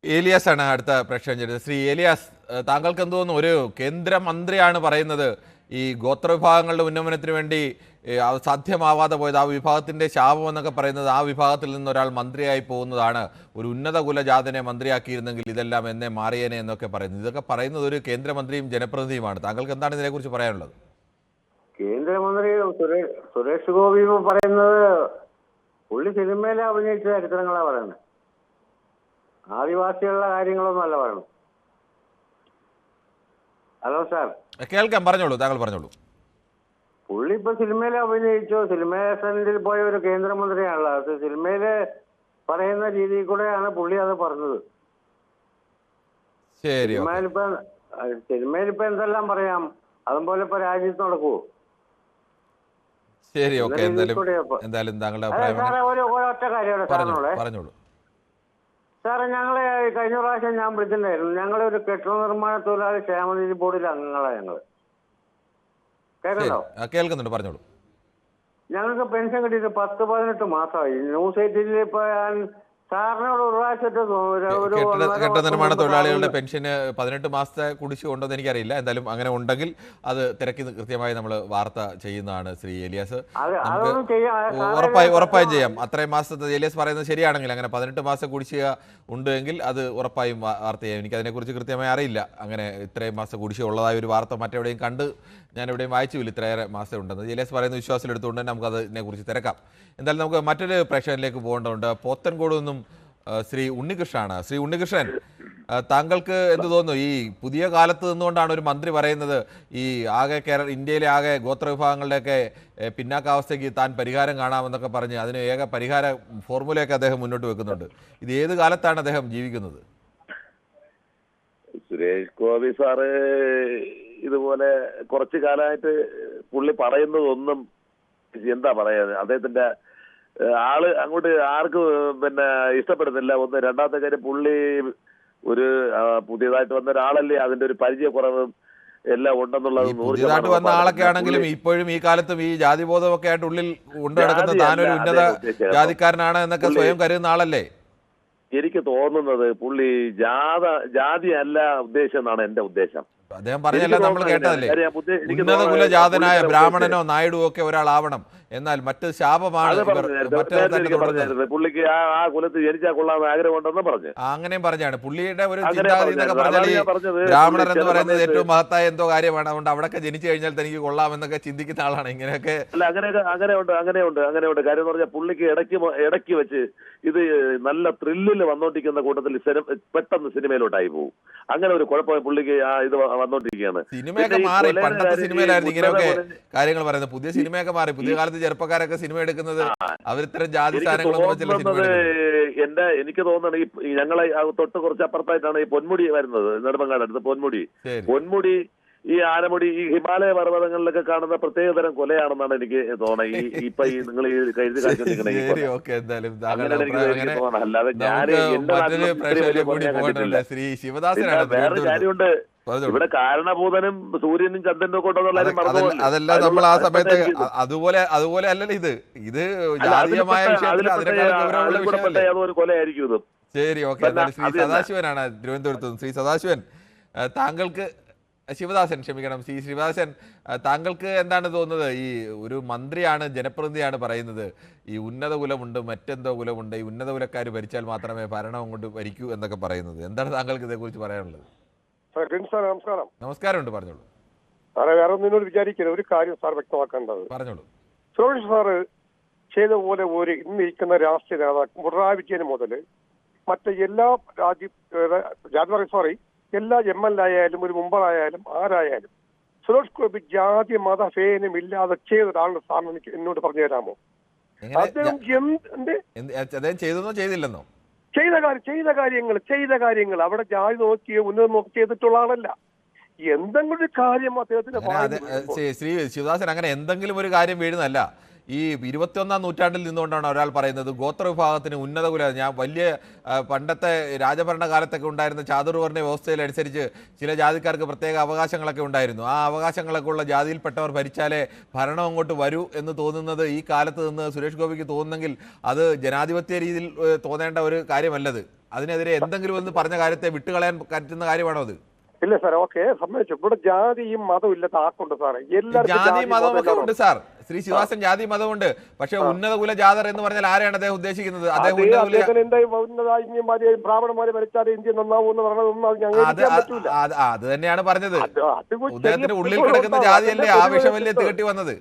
ഏലിയാസ് ആണ് അടുത്ത പ്രശ്നം ചെയ്തത്. ശ്രീ ഏലിയാസ്, താങ്കൾക്ക് എന്ത് തോന്നുന്നു? ഒരു കേന്ദ്രമന്ത്രിയാണ് പറയുന്നത് ഈ ഗോത്രവിഭാഗങ്ങളുടെ ഉന്നമനത്തിന് വേണ്ടി അത് സാധ്യമാവാതെ പോയത്, ആ വിഭാഗത്തിന്റെ ശാപം എന്നൊക്കെ പറയുന്നത്, ആ വിഭാഗത്തിൽ നിന്ന് ഒരാൾ മന്ത്രിയായി പോകുന്നതാണ്. ഒരു ഉന്നത കുലജാതനെ മന്ത്രിയാക്കിയിരുന്നെങ്കിൽ ഇതെല്ലാം എന്നെ മാറിയേനെ എന്നൊക്കെ പറയുന്നത്. ഇതൊക്കെ പറയുന്നത് ഒരു കേന്ദ്രമന്ത്രിയും ജനപ്രതിനിധിയുമാണ്. താങ്കൾക്ക് എന്താണ് ഇതിനെക്കുറിച്ച് പറയാനുള്ളത്? കേന്ദ്രമന്ത്രി സുരേഷ് ഗോപി പറയുന്നത് പുള്ളി സിനിമയിൽ അഭിനയിച്ച ചരിത്രങ്ങളാണ് പറയുന്നത്. ആദിവാസികളുടെ കാര്യങ്ങളൊന്നും അല്ല പറയണം. ഹലോ സാർ, കേൾക്കാം, പറഞ്ഞോളൂ, താങ്കൾ പറഞ്ഞോളൂ. പുള്ളി ഇപ്പൊ സിനിമയിൽ അഭിനയിച്ചു, സിനിമ സെന്റിൽ പോയ ഒരു കേന്ദ്രമന്ത്രിയാണല്ലോ. അത് സിനിമയില് പറയുന്ന രീതിയിൽ കൂടെയാണ് പുള്ളി അത് പറഞ്ഞത്. സിനിമയിലിപ്പോ എന്തെല്ലാം പറയാം, അതുപോലെ ഇപ്പൊ രാജ്യത്ത് നടക്കുവോ? ശരി, ഓക്കെ. എന്തായാലും താങ്കളുടെ സാറേ ഒരു ഒറ്റ കാര്യമാണ് സാറിനോട്. പറഞ്ഞോളൂ സാറേ, ഞങ്ങള് കഴിഞ്ഞ പ്രാവശ്യം ഞാൻ വിളിച്ചിട്ടുണ്ടായിരുന്നു. ഞങ്ങളൊരു കെട്ടിട നിർമ്മാണ തൊഴിലാളി ക്ഷേമനിധി ബോർഡിലെ അംഗങ്ങളാണ് ഞങ്ങള്. കേൾക്കണ്ടോ? കേൾക്കുന്നുണ്ട്, പറഞ്ഞോളൂ. ഞങ്ങൾക്ക് പെൻഷൻ കിട്ടിയിട്ട് 10-18 മാസമായി. ന്യൂസ് 8 ഇപ്പൊ ഞാൻ സാറിനോട് ഒരു കെട്ടിട നിർമ്മാണ തൊഴിലാളികളുടെ പെൻഷന് 18 മാസത്തെ കുടിശ്ശിക ഉണ്ടോന്ന് എനിക്കറിയില്ല. എന്തായാലും അങ്ങനെ ഉണ്ടെങ്കിൽ അത് തിരക്കി കൃത്യമായി നമ്മൾ വാർത്ത ചെയ്യുന്നതാണ്. ശ്രീ ഏലിയാസ്, ഉറപ്പായും ചെയ്യാം. അത്രയും മാസത്തെ ഏലിയാസ് പറയുന്നത് ശരിയാണെങ്കിൽ, അങ്ങനെ 18 മാസം കുടിശ്ശിക ഉണ്ടെങ്കിൽ അത് ഉറപ്പായും വാർത്ത ചെയ്യാം. എനിക്ക് അതിനെക്കുറിച്ച് കൃത്യമായി അറിയില്ല. അങ്ങനെ ഇത്രയും മാസം കുടിശ്ശിക ഉള്ളതായ ഒരു വാർത്ത മറ്റെവിടെയും കണ്ട് ഞാൻ എവിടെയും വായിച്ചുമില്ല ഇത്രയേറെ മാസം ഉണ്ടെന്ന്. ഏലിയാസ് പറയുന്ന വിശ്വാസത്തിൽ എടുത്തുകൊണ്ട് തന്നെ നമുക്ക് അതിനെക്കുറിച്ച് തിരക്കാം. എന്തായാലും നമുക്ക് മറ്റൊരു പ്രേക്ഷകനിലേക്ക് പോകേണ്ടതുണ്ട്. പോത്തൻകോട് നിന്നും ശ്രീ ഉണ്ണികൃഷ്ണനാണ്. ശ്രീ ഉണ്ണികൃഷ്ണൻ, താങ്കൾക്ക് എന്ത് തോന്നുന്നു? ഈ പുതിയ കാലത്ത് നിന്നുകൊണ്ടാണ് ഒരു മന്ത്രി പറയുന്നത് ഈ ആകെ ഇന്ത്യയിലെ ആകെ ഗോത്രവിഭാഗങ്ങളുടെയൊക്കെ പിന്നാക്കാവസ്ഥയ്ക്ക് താൻ പരിഹാരം കാണാമെന്നൊക്കെ പറഞ്ഞ് അതിന് ഏക പരിഹാര ഫോർമുലയൊക്കെ അദ്ദേഹം മുന്നോട്ട് വെക്കുന്നുണ്ട്. ഇത് ഏത് കാലത്താണ് അദ്ദേഹം ജീവിക്കുന്നത്? സുരേഷ് ഗോപി സാറ് ഇതുപോലെ കുറച്ചു കാലമായിട്ട് പുള്ളി പറയുന്നതൊന്നും എന്താ പറയാ, അദ്ദേഹത്തിന്റെ ആള് അങ്ങോട്ട് ആർക്കും ഇഷ്ടപ്പെടുന്നില്ല. ഒന്ന്, രണ്ടാമത്തെ കാര്യം, പുള്ളി ഒരു പുതിയതായിട്ട് വന്ന ഒരാളല്ലേ, അതിന്റെ ഒരു പരിചയക്കുറവും എല്ലാം ഉണ്ടെന്നുള്ളത്. പുതിയതായിട്ട് വന്ന ആളൊക്കെ ആണെങ്കിലും ഇപ്പോഴും ഈ കാലത്തും ഈ ജാതിബോധമൊക്കെ ആയിട്ട് ഉള്ളിൽ കൊണ്ടുനടക്കുന്നത് താനൊരു ഉന്നത ജാതിക്കാരനാണ് എന്നൊക്കെ സ്വയം കരുതുന്ന ആളല്ലേ? എനിക്ക് തോന്നുന്നത് പുള്ളി ജാതി അല്ല ഉദ്ദേശം എന്നാണ് എന്റെ ഉദ്ദേശം. അദ്ദേഹം പറഞ്ഞല്ല, നമ്മൾ കേട്ടതല്ലേ, ഉന്നത കുലജാതനായ ബ്രാഹ്മണനോ നായിഡുവോ ഒക്കെ ഒരാളാവണം, എന്നാൽ മറ്റ് ശാപമാണ്. പുള്ളിക്ക് ആ കുലത്തിൽ ജനിച്ചാൽ കൊള്ളാമെന്ന് ആഗ്രഹമുണ്ടെന്ന് പറഞ്ഞു. അങ്ങനെയും പറഞ്ഞാണ് പുള്ളിയുടെ ഒരു ചിന്താഗതി എന്നൊക്കെ പറഞ്ഞാൽ ബ്രാഹ്മണർ എന്ന് പറയുന്നത് ഏറ്റവും മഹത്തായ എന്തോ കാര്യമാണ്, അതുകൊണ്ട് അവിടെയൊക്കെ ജനിച്ചു കഴിഞ്ഞാൽ തനിക്ക് കൊള്ളാമെന്നൊക്കെ ചിന്തിക്കുന്ന ആളാണ്. ഇങ്ങനെയൊക്കെ അല്ല, അങ്ങനെയുണ്ട്. കാര്യം എന്ന് പറഞ്ഞാൽ പുള്ളിക്ക് ഇടയ്ക്ക് വെച്ച് ഇത് നല്ല ത്രില്ലിൽ വന്നോണ്ടിരിക്കുന്ന കൂട്ടത്തിൽ പെട്ടെന്ന് സിനിമയിലോട്ടായി പോകും. അങ്ങനെ ഒരു കുഴപ്പം പുള്ളിക്ക് ഇത് വന്നോണ്ടിരിക്കുകയാണ്. സിനിമയൊക്കെ മാറി, പണ്ടത്തെ സിനിമയിലായിരുന്നു ഇങ്ങനെയൊക്കെ കാര്യങ്ങൾ പറയുന്നത്. പുതിയ സിനിമയൊക്കെ മാറി. പുതിയ കാലത്ത് ചെറുപ്പക്കാരൊക്കെ സിനിമ എടുക്കുന്നത് അവരിത്തരം ജാതി എനിക്ക് തോന്നുന്നത് ഈ ഞങ്ങളെ തൊട്ട് കുറച്ച് അപ്പുറത്തായിട്ടാണ് ഈ പൊന്മുടി വരുന്നത്, നെടുമങ്ങാട് അടുത്ത് പൊന്മുടി ഈ ആനമുടി, ഈ ഹിമാലയ പർവ്വതങ്ങളിലൊക്കെ കാണുന്ന പ്രത്യേകതരം കൊലയാണെന്നാണ് എനിക്ക് തോന്നുന്നത്. ഇപ്പൊ ഈ നിങ്ങൾ ഈ കരുതി കാണിച്ചിരിക്കണേ, അല്ലാതെ വേറൊരു കാര്യമുണ്ട്. ഇവിടെ കാരണഭൂതനും സൂര്യനും ചന്ദ്രനും ഒക്കെ ഉണ്ടെന്നുള്ള അതെല്ലാം നമ്മൾ ആ സമയത്ത് അതുപോലെ അല്ലല്ലോ ഇത് ജാതീയമായ ഒരു കൊലയായിരിക്കും ഇത്. ശരി, ഓക്കെ. ശ്രീ സദാശിവനാണ് തിരുവനന്തപുരത്ത് നിന്ന്. ശ്രീ സദാശിവൻ, താങ്കൾക്ക് ശ്രീ ശിവദാസൻ, താങ്കൾക്ക് എന്താണ് തോന്നുന്നത്? ഈ ഒരു മന്ത്രിയാണ്, ജനപ്രതിനിധിയാണ് പറയുന്നത് ഈ ഉന്നത കുലമുണ്ട്, മറ്റെന്തോ കുലമുണ്ട്, ഈ ഉന്നത കുലക്കാർ ഭരിച്ചാൽ മാത്രമേ ഭരണം കൊണ്ട് ഭരിക്കൂ എന്നൊക്കെ പറയുന്നത്. എന്താണ് താങ്കൾക്ക് ഇതേക്കുറിച്ച് പറയാനുള്ളത്? നമസ്കാരമുണ്ട്, പറഞ്ഞോളൂ. സാറേ, വേറെ ഒന്നിനോട് വിചാരിക്കരുത്, ഒരു കാര്യം സാർ വ്യക്തമാക്കേണ്ടത്. പറഞ്ഞോളൂ. സുരേഷ് സാറ് ചെയ്ത പോലെ ഒരു ഇന്നിരിക്കുന്ന രാഷ്ട്രീയ നേതാക്കൾ പിണറായി വിജയൻ മുതൽ മറ്റേ എല്ലാ എല്ലാ ML ആയാലും ഒരു മുമ്പറായാലും ആരായാലും സുരേഷ് ഗോപി ജാതി മത ഭേദം ഇല്ലാതെ ചെയ്ത ഒരാളുടെ സാറിന് എനിക്ക് എന്നോട് പറഞ്ഞു തരാമോ? അദ്ദേഹം ചെയ്തില്ലെന്നോ? ചെയ്ത കാര്യങ്ങൾ അവിടെ ജാതി നോക്കിയോ ഉന്നതം നോക്കി ചെയ്തിട്ടുള്ള ആളല്ല. എന്തെങ്കിലും ഒരു കാര്യം അദ്ദേഹത്തിന് ശ്രീ ശിവദാസൻ, അങ്ങനെ എന്തെങ്കിലും ഒരു കാര്യം വീഴുന്നല്ല. ഈ 21ാം നൂറ്റാണ്ടിൽ നിന്നുകൊണ്ടാണ് ഒരാൾ പറയുന്നത് ഗോത്രവിഭാഗത്തിന് ഉന്നത കുല. ഞാൻ വലിയ പണ്ടത്തെ രാജഭരണകാലത്തൊക്കെ ഉണ്ടായിരുന്ന ചാതുർവർണ്ണ വ്യവസ്ഥയിലനുസരിച്ച് ചില ജാതിക്കാർക്ക് പ്രത്യേക അവകാശങ്ങളൊക്കെ ഉണ്ടായിരുന്നു. ആ അവകാശങ്ങളൊക്കെ ഉള്ള ജാതിയിൽപ്പെട്ടവർ ഭരിച്ചാലേ ഭരണം അങ്ങോട്ട് വരൂ എന്ന് തോന്നുന്നത് ഈ കാലത്ത് നിന്ന് സുരേഷ് ഗോപിക്ക് തോന്നുന്നെങ്കിൽ അത് ജനാധിപത്യ രീതിയിൽ തോന്നേണ്ട ഒരു കാര്യമല്ലത്. അതിനെതിരെ എന്തെങ്കിലും ഒന്ന് പറഞ്ഞ കാര്യത്തെ വിട്ടുകളയാൻ പറ്റുന്ന കാര്യമാണോ അത്? ഇല്ല സാർ, ഓക്കെ, സമ്മതിച്ചു. ഇവിടെ ജാതിയും മതവും ഇല്ലാത്ത ആക്കുണ്ട് സാറേ. ജാതി മതവും ഒക്കെ ഉണ്ട് സാർ. ശ്രീ ശിവാസൻ, ജാതി മതമുണ്ട്. പക്ഷെ ഉന്നത കുല ജാതർ എന്ന് പറഞ്ഞാൽ ആരെയാണ് അദ്ദേഹം ഉദ്ദേശിക്കുന്നത്? ബ്രാഹ്മണന്മാരെ ഭരിച്ചാൽ ഇന്ത്യ നന്നാവൂന്ന് പറഞ്ഞതൊന്നും അത് തന്നെയാണ് പറഞ്ഞത്. അദ്ദേഹത്തിന് ഉള്ളിൽ കിടക്കുന്ന ജാതിയല്ലേ ആ വിഷമല്ലേ തികട്ടി വന്നത്?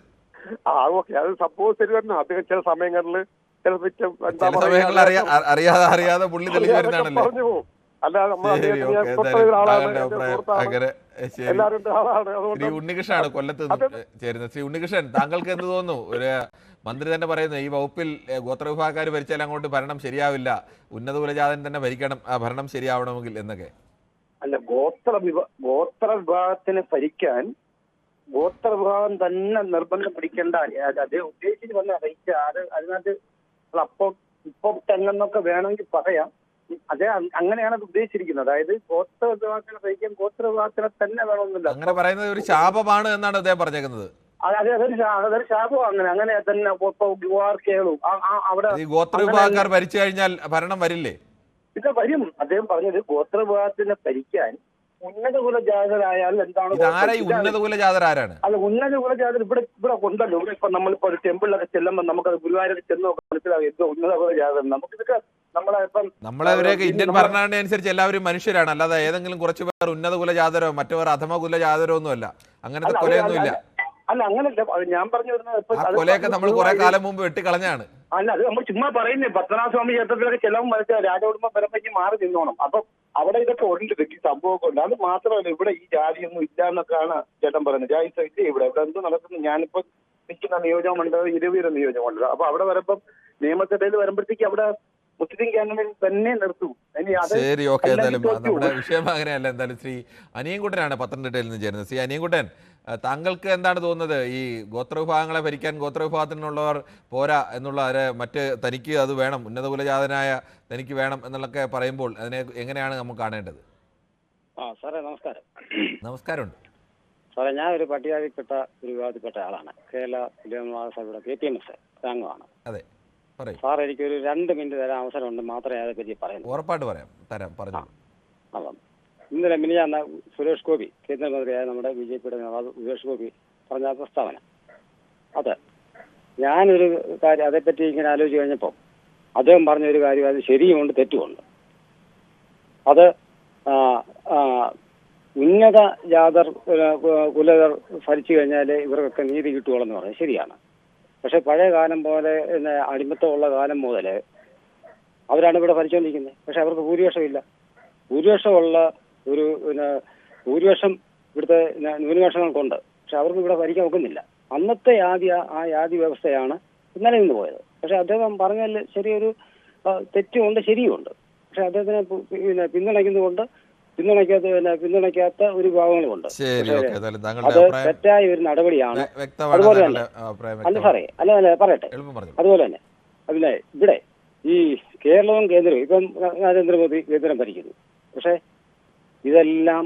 ഓക്കെ, അത് സപ്പോസ് ശരി തന്നെ. അദ്ദേഹം ചില സമയങ്ങളിൽ അറിയാതെ പുള്ളി തെളിഞ്ഞു വരുന്നതാണല്ലോ. പറഞ്ഞു പോകും. ശ്രീ ഉണ്ണികൃഷ്ണനാണ് കൊല്ലത്ത് ചേരുന്നത്. ശ്രീ ഉണ്ണികൃഷ്ണൻ, താങ്കൾക്ക് എന്ത് തോന്നുന്നു? ഒരു മന്ത്രി തന്നെ പറയുന്നു ഈ വകുപ്പിൽ ഗോത്രവിഭാഗക്കാർ ഭരിച്ചാൽ അങ്ങോട്ട് ഭരണം ശരിയാവില്ല, ഉന്നത കുലജാതൻ തന്നെ ഭരിക്കണം, ഭരണം ശരിയാവണമെങ്കിൽ എന്നൊക്കെ. അല്ല, ഗോത്ര വിഭാഗത്തിന് ഭരിക്കാൻ ഗോത്രവിഭാഗം തന്നെ നിർബന്ധം പിടിക്കേണ്ട. അദ്ദേഹം ഉദ്ദേശിച്ച് വന്ന അതിനകത്ത് ഇപ്പം തെങ്ങെന്നൊക്കെ വേണമെങ്കിൽ പറയാം. അദ്ദേഹം അങ്ങനെയാണ് അത് ഉദ്ദേശിച്ചിരിക്കുന്നത്. അതായത് ഗോത്ര വിഭാഗത്തിനെ ഭരിക്കാൻ ഗോത്ര വിഭാഗത്തിനെ തന്നെ വേണമെന്നില്ല. അങ്ങനെ പറയുന്നത് ഒരു ശാപമാണ് എന്നാണ് അദ്ദേഹം പറഞ്ഞേക്കുന്നത്. അതൊരു ശാപം. അങ്ങനെ തന്നെ കേളും അവിടെ ഗോത്ര വിഭാഗക്കാർ ഭരിച്ചു കഴിഞ്ഞാൽ ഭരണം വരില്ലേ? ഇത് വരും. അദ്ദേഹം പറഞ്ഞത് ഗോത്ര വിഭാഗത്തിനെ ഭരിക്കാൻ ഉന്നത കുലജാതരായാൽ എന്താണ്? ഉന്നത കുലജാതരാരാണ്? അല്ല, ഉന്നത കുലജാതർ ഇവിടെ ഉണ്ടല്ലോ. ഇവിടെ ഇപ്പൊ നമ്മളിപ്പോ ഒരു ടെമ്പിളിലൊക്കെ ചെല്ലുമ്പോൾ നമുക്കത് ഗുരുവായൂരൊക്കെ ചെന്നൊക്കെ മനസ്സിലാവും എന്തോ ഉന്നത കുലജാതർ. നമുക്കിതൊക്കെ നമ്മളവരെയൊക്കെ ഇന്ത്യൻ ഭരണഘടന അനുസരിച്ച് എല്ലാവരും മനുഷ്യരാണ്. അല്ലാതെ ഏതെങ്കിലും കുറച്ചു പേർ ഉന്നത കുലജാതരോ മറ്റവർ അധമ കുലജാതരോ ഒന്നും അല്ല. അങ്ങനത്തെ കൊലയൊന്നും ഇല്ല. അല്ല, അങ്ങനല്ല ഞാൻ പറഞ്ഞു വരുന്നത്. കൊലയൊക്കെ നമ്മൾ കുറെ കാലം മുമ്പ് വെട്ടിക്കളഞ്ഞാണ്. അല്ല, അത് നമ്മൾ ചുമ്മാ പറയുന്നേ. പത്മനാഭസ്വാമി ക്ഷേത്രത്തിലൊക്കെ ചെലവും മനസ്സിലാവും. രാജകുടുംബം പരമ്പരയ്ക്ക് മാറി നിന്നോണം. അപ്പൊ അവിടെ ഇതൊക്കെ ഉണ്ട്, സംഭവമൊക്കെ ഉണ്ട്. അത് മാത്രമല്ല, ഇവിടെ ഈ ജാതിയൊന്നും ഇല്ല എന്നൊക്കെയാണ് ചേട്ടൻ പറയുന്നത്. ജാതി സഹിച്ച് ഇവിടെ എന്ത് നടക്കുന്നു? ഞാനിപ്പോ നിൽക്കുന്ന നിയോജകമണ്ഡലം ഇരുവീര നിയോജകമണ്ഡലം. അപ്പൊ അവിടെ വരുമ്പം നിയമസഭയിൽ വരുമ്പോഴത്തേക്ക് അവിടെ മുസ്ലിം ക്യാൻഡിഡേറ്റ് തന്നെ നിർത്തും. ശരി, ഓക്കെ. എന്തായാലും നമ്മുടെ വിഷയം അങ്ങനെയല്ല. എന്തായാലും ശ്രീ അനിയൻകുട്ടനാണ് പത്തനംതിട്ടയിൽ നിന്ന് ചേരുന്നത്. ശ്രീ അനിയൻകുട്ടൻ, താങ്കൾക്ക് എന്താണ് തോന്നുന്നത്? ഈ ഗോത്രവിഭാഗങ്ങളെ ഭരിക്കാൻ ഗോത്രവിഭാഗത്തിനുള്ളവർ പോരാ എന്നുള്ള മറ്റ് തനിക്ക് അത് വേണം, ഉന്നത കുലജാതനായ തനിക്ക് വേണം എന്നുള്ളൊക്കെ പറയുമ്പോൾ അതിനെ എങ്ങനെയാണ് നമുക്ക് കാണേണ്ടത്? സാറേ നമസ്കാരം. നമസ്കാരമുണ്ട് സാറേ. ഞാൻ ഒരു പട്ടികജാതിപ്പെട്ട ഒരു വിഭാഗത്തിൽപ്പെട്ട ആളാണ്. കേരള സഭയുടെ KPMS അംഗമാണ്. അതെ, സാർ, എനിക്കൊരു 2 മിനിറ്റ് തരാൻ അവസരമുണ്ട്. മാത്രമേ അതേപ്പറ്റി പറയുന്നു. ഉറപ്പായിട്ട് തരാം. പറഞ്ഞു. ഇന്നലെ മിനിഞ്ഞാന്ന് സുരേഷ് ഗോപി, കേന്ദ്രമന്ത്രിയായ നമ്മുടെ BJPയുടെ നേതാവ് സുരേഷ് ഗോപി പറഞ്ഞ പ്രസ്താവന, അത് ഞാനൊരു കാര്യം അതേപ്പറ്റി ഇങ്ങനെ ആലോചിച്ച് കഴിഞ്ഞപ്പോൾ അദ്ദേഹം പറഞ്ഞ ഒരു കാര്യം, അത് ശരിയുമുണ്ട് തെറ്റുമുണ്ട്. അത് ഉന്നത ജാതർ കുലർ ഭരിച്ചു കഴിഞ്ഞാൽ ഇവർക്കൊക്കെ നീതി കിട്ടുകയുള്ളെന്ന് പറഞ്ഞത് ശരിയാണ്. പക്ഷെ പഴയ കാലം പോലെ അടിമത്തമുള്ള കാലം മുതൽ അവരാണ് ഇവിടെ ഭരിച്ചുകൊണ്ടിരിക്കുന്നത്. പക്ഷെ അവർക്ക് ഭൂരിപക്ഷമില്ല. ഭൂരിപക്ഷമുള്ള ഒരു ഭൂരിപക്ഷം ഇവിടുത്തെ ന്യൂനപക്ഷങ്ങൾക്കുണ്ട്. പക്ഷെ അവർക്ക് ഇവിടെ ഭരിക്കാൻ ഒക്കുന്നില്ല. അന്നത്തെ ആ ജാതി വ്യവസ്ഥയാണ് ഇന്നലെ നിന്ന് പോയത്. പക്ഷെ അദ്ദേഹം പറഞ്ഞാൽ ശരിയൊരു തെറ്റുമുണ്ട്, ശരിയുമുണ്ട്. പക്ഷെ അദ്ദേഹത്തിനെ പിന്തുണയ്ക്കാത്ത ഒരു വിഭാഗങ്ങളുമുണ്ട്. അത് തെറ്റായ ഒരു നടപടിയാണ്. അതുപോലെ തന്നെ അല്ല സാറേ, അല്ല പറയട്ടെ. അതുപോലെ തന്നെ അതിനെ ഇവിടെ ഈ കേരളവും കേന്ദ്രവും ഇപ്പം നരേന്ദ്രമോദി കേന്ദ്രം ഭരിക്കുന്നു. പക്ഷെ ഇതെല്ലാം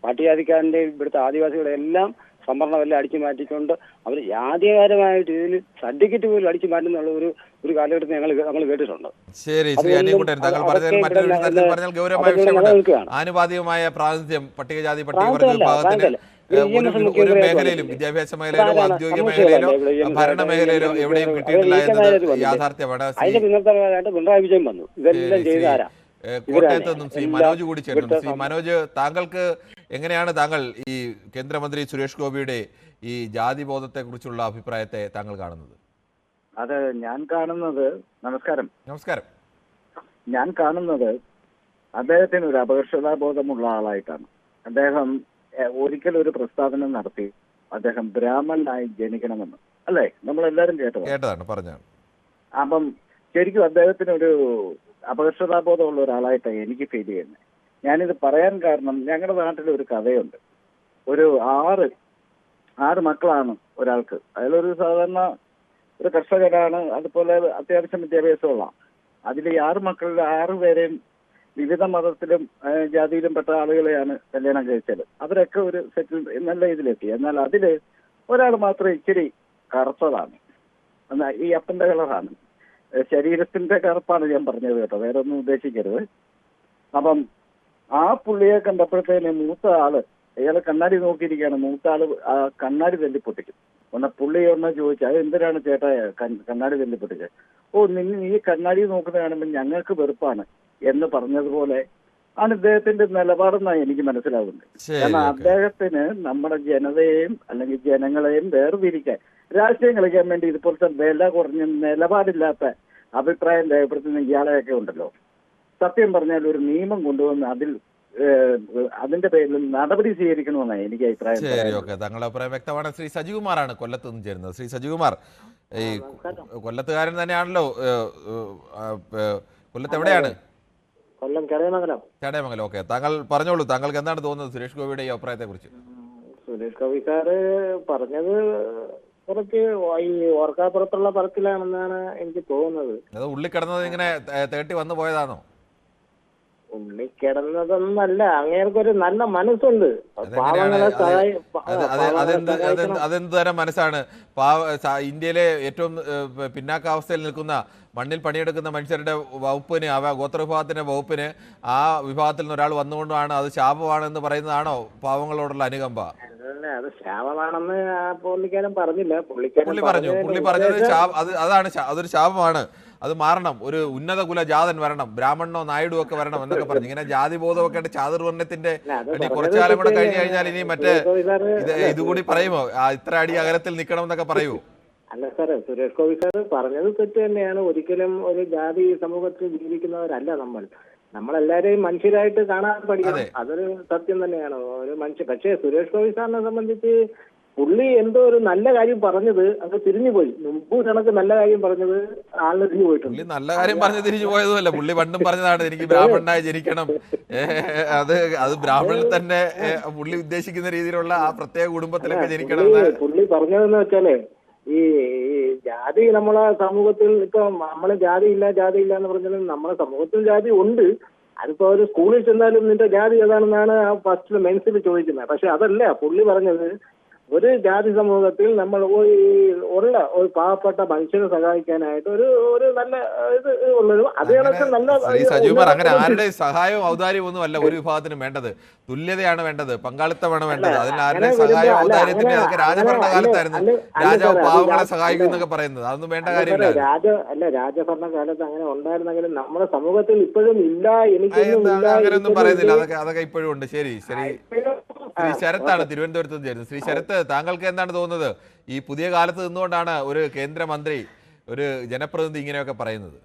പട്ടികജാതിക്കാരൻ്റെയും ഇവിടുത്തെ ആദിവാസികളുടെ എല്ലാം സംവരണമെല്ലാം അടിച്ചു മാറ്റിക്കൊണ്ട് അവർ ജാതീയപരമായിട്ട് ഇതിൽ സർട്ടിഫിക്കറ്റ് പോലും അടിച്ചു മാറ്റുന്നുള്ള ഒരു കാലഘട്ടത്തിൽ നമ്മൾ കേട്ടിട്ടുണ്ട്. ശരി, ശ്രീ അനിയൻകുട്ടൻ, താങ്കൾ പറഞ്ഞാൽ ഗൗരവമായ വിഷയമാണ്. ആനുപാതികമായ പ്രാതിനിധ്യം പട്ടികജാതി പട്ടികവർഗ വിഭാഗത്തിന് ഒരു മേഖലയിലും, വിദ്യാഭ്യാസ മേഖലയിലോ ഔദ്യോഗിക മേഖലയിലോ ഭരണ മേഖലയിലോ എവിടെയും കിട്ടിയിട്ടില്ല എന്നത് യാഥാർത്ഥ്യമാണ്. പിണറായി വിജയൻ വന്നു, ഇതെല്ലാം ചെയ്താരാ? കോട്ടയത്ത് നിന്നും ശ്രീ മനോജ് കൂടി ചേർന്നു. ശ്രീ മനോജ്, താങ്കൾക്ക് എങ്ങനെയാണ് താങ്കൾ ഈ കേന്ദ്രമന്ത്രി സുരേഷ് ഗോപിയുടെ ഈ ജാതി ബോധത്തെ കുറിച്ചുള്ള അഭിപ്രായത്തെ താങ്കൾ കാണുന്നത്? അത് ഞാൻ കാണുന്നത്, നമസ്കാരം. ഞാൻ കാണുന്നത് അദ്ദേഹത്തിന് ഒരു അപകർഷതാബോധമുള്ള ആളായിട്ടാണ്. അദ്ദേഹം ഒരിക്കലും ഒരു പ്രസ്താവന നടത്തി, അദ്ദേഹം ബ്രാഹ്മണനായി ജനിക്കണമെന്ന്, അല്ലേ? നമ്മളെല്ലാരും കേട്ടതാണ്, പറഞ്ഞാണ്. അപ്പം ശരിക്കും അദ്ദേഹത്തിന് ഒരു അപകർഷതാബോധമുള്ള ഒരാളായിട്ടാണ് എനിക്ക് ഫീൽ ചെയ്യുന്നത്. ഞാനിത് പറയാൻ കാരണം, ഞങ്ങളുടെ നാട്ടിൽ ഒരു കഥയുണ്ട്. ഒരു ആറ് മക്കളാണ് ഒരാൾക്ക്. അതിലൊരു സാധാരണ ഒരു കർഷകനാണ്, അതുപോലെ അത്യാവശ്യം വിദ്യാഭ്യാസമുള്ള. അതിൽ ഈ 6 മക്കളിൽ 6 പേരെയും വിവിധ മതത്തിലും ജാതിയിലും പെട്ട ആളുകളെയാണ് കല്യാണം കഴിച്ചത്. അവരൊക്കെ ഒരു സെറ്റിൽ നല്ല ഇതിലെത്തി. എന്നാൽ അതിൽ ഒരാൾ മാത്രം ഇച്ചിരി കറുത്തതാണ്, എന്നാൽ ഈ അപ്പൻ്റെ കളറാണ്. ശരീരത്തിന്റെ കറുപ്പാണ് ഞാൻ പറഞ്ഞത് കേട്ടോ, വേറെ ഒന്നും ഉദ്ദേശിക്കരുത്. അപ്പം ആ പുള്ളിയെ കണ്ടപ്പോഴത്തേന് മൂത്ത ആള്, അയാള് കണ്ണാടി നോക്കിയിരിക്കുകയാണ്, മൂത്ത ആള് ആ കണ്ണാടി തല്ലി പൊട്ടിക്കും. പുള്ളി ചോദിച്ചു, അത് എന്തിനാണ് ചേട്ടാ കണ്ണാടി തല്ലി പൊട്ടിച്ചത്? ഓ, ഈ കണ്ണാടി നോക്കുന്നത് കാണുമ്പോൾ ഞങ്ങൾക്ക് വെറുപ്പാണ് എന്ന് പറഞ്ഞതുപോലെ ആണ് ഇദ്ദേഹത്തിന്റെ നിലപാടെന്നാണ് എനിക്ക് മനസ്സിലാവുന്നത്. കാരണം അദ്ദേഹത്തിന് നമ്മുടെ ജനതയെയും അല്ലെങ്കിൽ ജനങ്ങളെയും വേർതിരിക്കാൻ, രാഷ്ട്രീയം കളിക്കാൻ വേണ്ടി ഇതുപോലത്തെ വില കുറഞ്ഞ നിലപാടില്ലാത്ത അഭിപ്രായം രേഖപ്പെടുത്തുന്ന ഇയാളെയൊക്കെ ഉണ്ടല്ലോ, സത്യം പറഞ്ഞാൽ ഒരു നിയമം കൊണ്ടുവന്ന് അതിന്റെ പേരിൽ നടപടി സ്വീകരിക്കണമെന്നാണ് എനിക്ക് അഭിപ്രായം. ശരി, ഓക്കെ, താങ്കളുടെ അഭിപ്രായം വ്യക്തമാണ്. ശ്രീ സജികുമാറാണ് കൊല്ലത്ത് നിന്ന് ചേരുന്നത്. ശ്രീ സജികുമാർ, ഈ കൊല്ലത്തുകാരൻ തന്നെയാണല്ലോ, കൊല്ലത്ത് എവിടെയാണ്? കൊല്ലം ചടയമംഗലം. ഓക്കെ, താങ്കൾ പറഞ്ഞോളൂ, താങ്കൾക്ക് എന്താണ് തോന്നുന്നത് സുരേഷ് ഗോപിയുടെ ഈ അഭിപ്രായത്തെ കുറിച്ച്? സുരേഷ് ഗോപി സാറ് പറഞ്ഞത് കുറച്ച് ഈ ഓർക്കാപ്പുറത്തുള്ള പറച്ചിലാണെന്നാണ് എനിക്ക് തോന്നുന്നത്. അത് ഉള്ളിക്കിടന്നത് ഇങ്ങനെ തേട്ടി വന്നു പോയതാണോ? ഉള്ളിക്കിടന്നതൊന്നല്ല, അങ്ങേർക്കൊരു നല്ല മനസ്സുണ്ട്. പാവങ്ങളെ അതെന്ത് തരം മനസ്സാണ്? ഇന്ത്യയിലെ ഏറ്റവും പിന്നാക്കാവസ്ഥയിൽ നിൽക്കുന്ന, മണ്ണിൽ പണിയെടുക്കുന്ന മനുഷ്യരുടെ വകുപ്പിന്, ഗോത്രവിഭാഗത്തിന്റെ വകുപ്പിന് ആ വിഭാഗത്തിൽ നിന്ന് ഒരാൾ വന്നുകൊണ്ടാണ് അത് ശാപമാണെന്ന് പറയുന്നതാണോ പാവങ്ങളോടുള്ള അനുകമ്പ? അത് ശാപമാണെന്ന് പുള്ളിക്കാരൻ പറഞ്ഞില്ല. പുള്ളി പറഞ്ഞത് അതൊരു ശാപമാണ്, അത് മാറണം, ഒരു ഉന്നത കുല ജാതൻ വരണം, ബ്രാഹ്മണനോ നായിഡു ഒക്കെ വരണം എന്നൊക്കെ പറഞ്ഞു. ഇങ്ങനെ ജാതി ബോധമൊക്കെ ചാതുർവർണ്ണത്തിന്റെ അടി കുറച്ചാലും കൂടെ കഴിഞ്ഞു കഴിഞ്ഞാൽ ഇനി മറ്റേ ഇതുകൂടി പറയുമോ, ഇത്ര അടി അകലത്തിൽ നിൽക്കണം എന്നൊക്കെ പറയുമോ? അല്ല സാറേ, സുരേഷ് ഗോപി സാർ പറഞ്ഞത് തെറ്റ് തന്നെയാണ്. ഒരിക്കലും ഒരു ജാതി സമൂഹത്തിൽ ജീവിക്കുന്നവരല്ല നമ്മളെല്ലാരെയും മനുഷ്യരായിട്ട് കാണാൻ പഠിക്കണം. അതൊരു സത്യം തന്നെയാണ്, ഒരു മനുഷ്യൻ. പക്ഷേ സുരേഷ് ഗോപി സാറിനെ സംബന്ധിച്ച് പുള്ളി എന്തോ ഒരു നല്ല കാര്യം പറഞ്ഞത് അത് തിരിഞ്ഞുപോയി. മുമ്പ് കണക്ക് നല്ല കാര്യം പറഞ്ഞത് ആളിന് തിരിഞ്ഞു പോയിട്ടുണ്ട്. പുള്ളി നല്ല കാര്യം പറഞ്ഞ് തിരിഞ്ഞു പോയതുമല്ല, പുള്ളി പണ്ടും പറഞ്ഞതാണ് എനിക്ക് ബ്രാഹ്മണനായി ജനിക്കണം. അത് ബ്രാഹ്മണൻ തന്നെ പുള്ളി ഉദ്ദേശിക്കുന്ന രീതിയിലുള്ള ആ പ്രത്യേക കുടുംബത്തിലൊക്കെ ജനിക്കണം. പുള്ളി പറഞ്ഞതെന്ന് വെച്ചാലേ, ഈ ജാതി നമ്മളെ സമൂഹത്തിൽ ഇപ്പൊ നമ്മളെ ജാതി ഇല്ല എന്ന് പറഞ്ഞാലും നമ്മളെ സമൂഹത്തിൽ ജാതി ഉണ്ട്. അതിപ്പോ ഒരു സ്കൂളിൽ ചെന്നാലും നിന്റെ ജാതി ഏതാണെന്നാണ് ആ ഫസ്റ്റ് മെൻസിൽ ചോദിക്കുന്നത്. പക്ഷെ അതല്ല പുള്ളി പറഞ്ഞത്, ഒരു ജാതി സമൂഹത്തിൽ നമ്മൾ ഉള്ള ഒരു പാവപ്പെട്ട മനുഷ്യനെ സഹായിക്കാനായിട്ട് ഒരു നല്ല ഇത് ഉള്ളൊരു അതേ നല്ല. സജീവർ, അങ്ങനെ ആരുടെ സഹായവും ഔദാര്യവും ഒന്നും അല്ല ഒരു വിഭാഗത്തിന് വേണ്ടത്, തുല്യതയാണ് വേണ്ടത്, പങ്കാളിത്തമാണ് വേണ്ടത്. അതിന് ആരുടെ സഹായം ഔദാര്യത്തിന് അതൊക്കെ രാജഭരണ കാലത്തായിരുന്നു രാജാവ് പാവങ്ങളെ സഹായിക്കുന്നൊക്കെ പറയുന്നത്, അതൊന്നും വേണ്ട കാര്യമില്ല. രാജഭരണ കാലത്ത് അങ്ങനെ ഉണ്ടായിരുന്നെങ്കിലും നമ്മുടെ സമൂഹത്തിൽ ഇപ്പോഴും ഇല്ല. അങ്ങനെയൊന്നും പറയുന്നില്ല, അതൊക്കെ ഇപ്പോഴും ഉണ്ട്. ശരി, ശ്രീ ശരത്താണ് തിരുവനന്തപുരത്ത് നിന്ന് ചേരുന്നത്. ശ്രീ ശരത്ത്, താങ്കൾക്ക് എന്താണ് തോന്നുന്നത്? ഈ പുതിയ കാലത്ത് നിന്നുകൊണ്ടാണ് ഒരു കേന്ദ്രമന്ത്രി, ഒരു ജനപ്രതിനിധി ഇങ്ങനെയൊക്കെ പറയുന്നത്?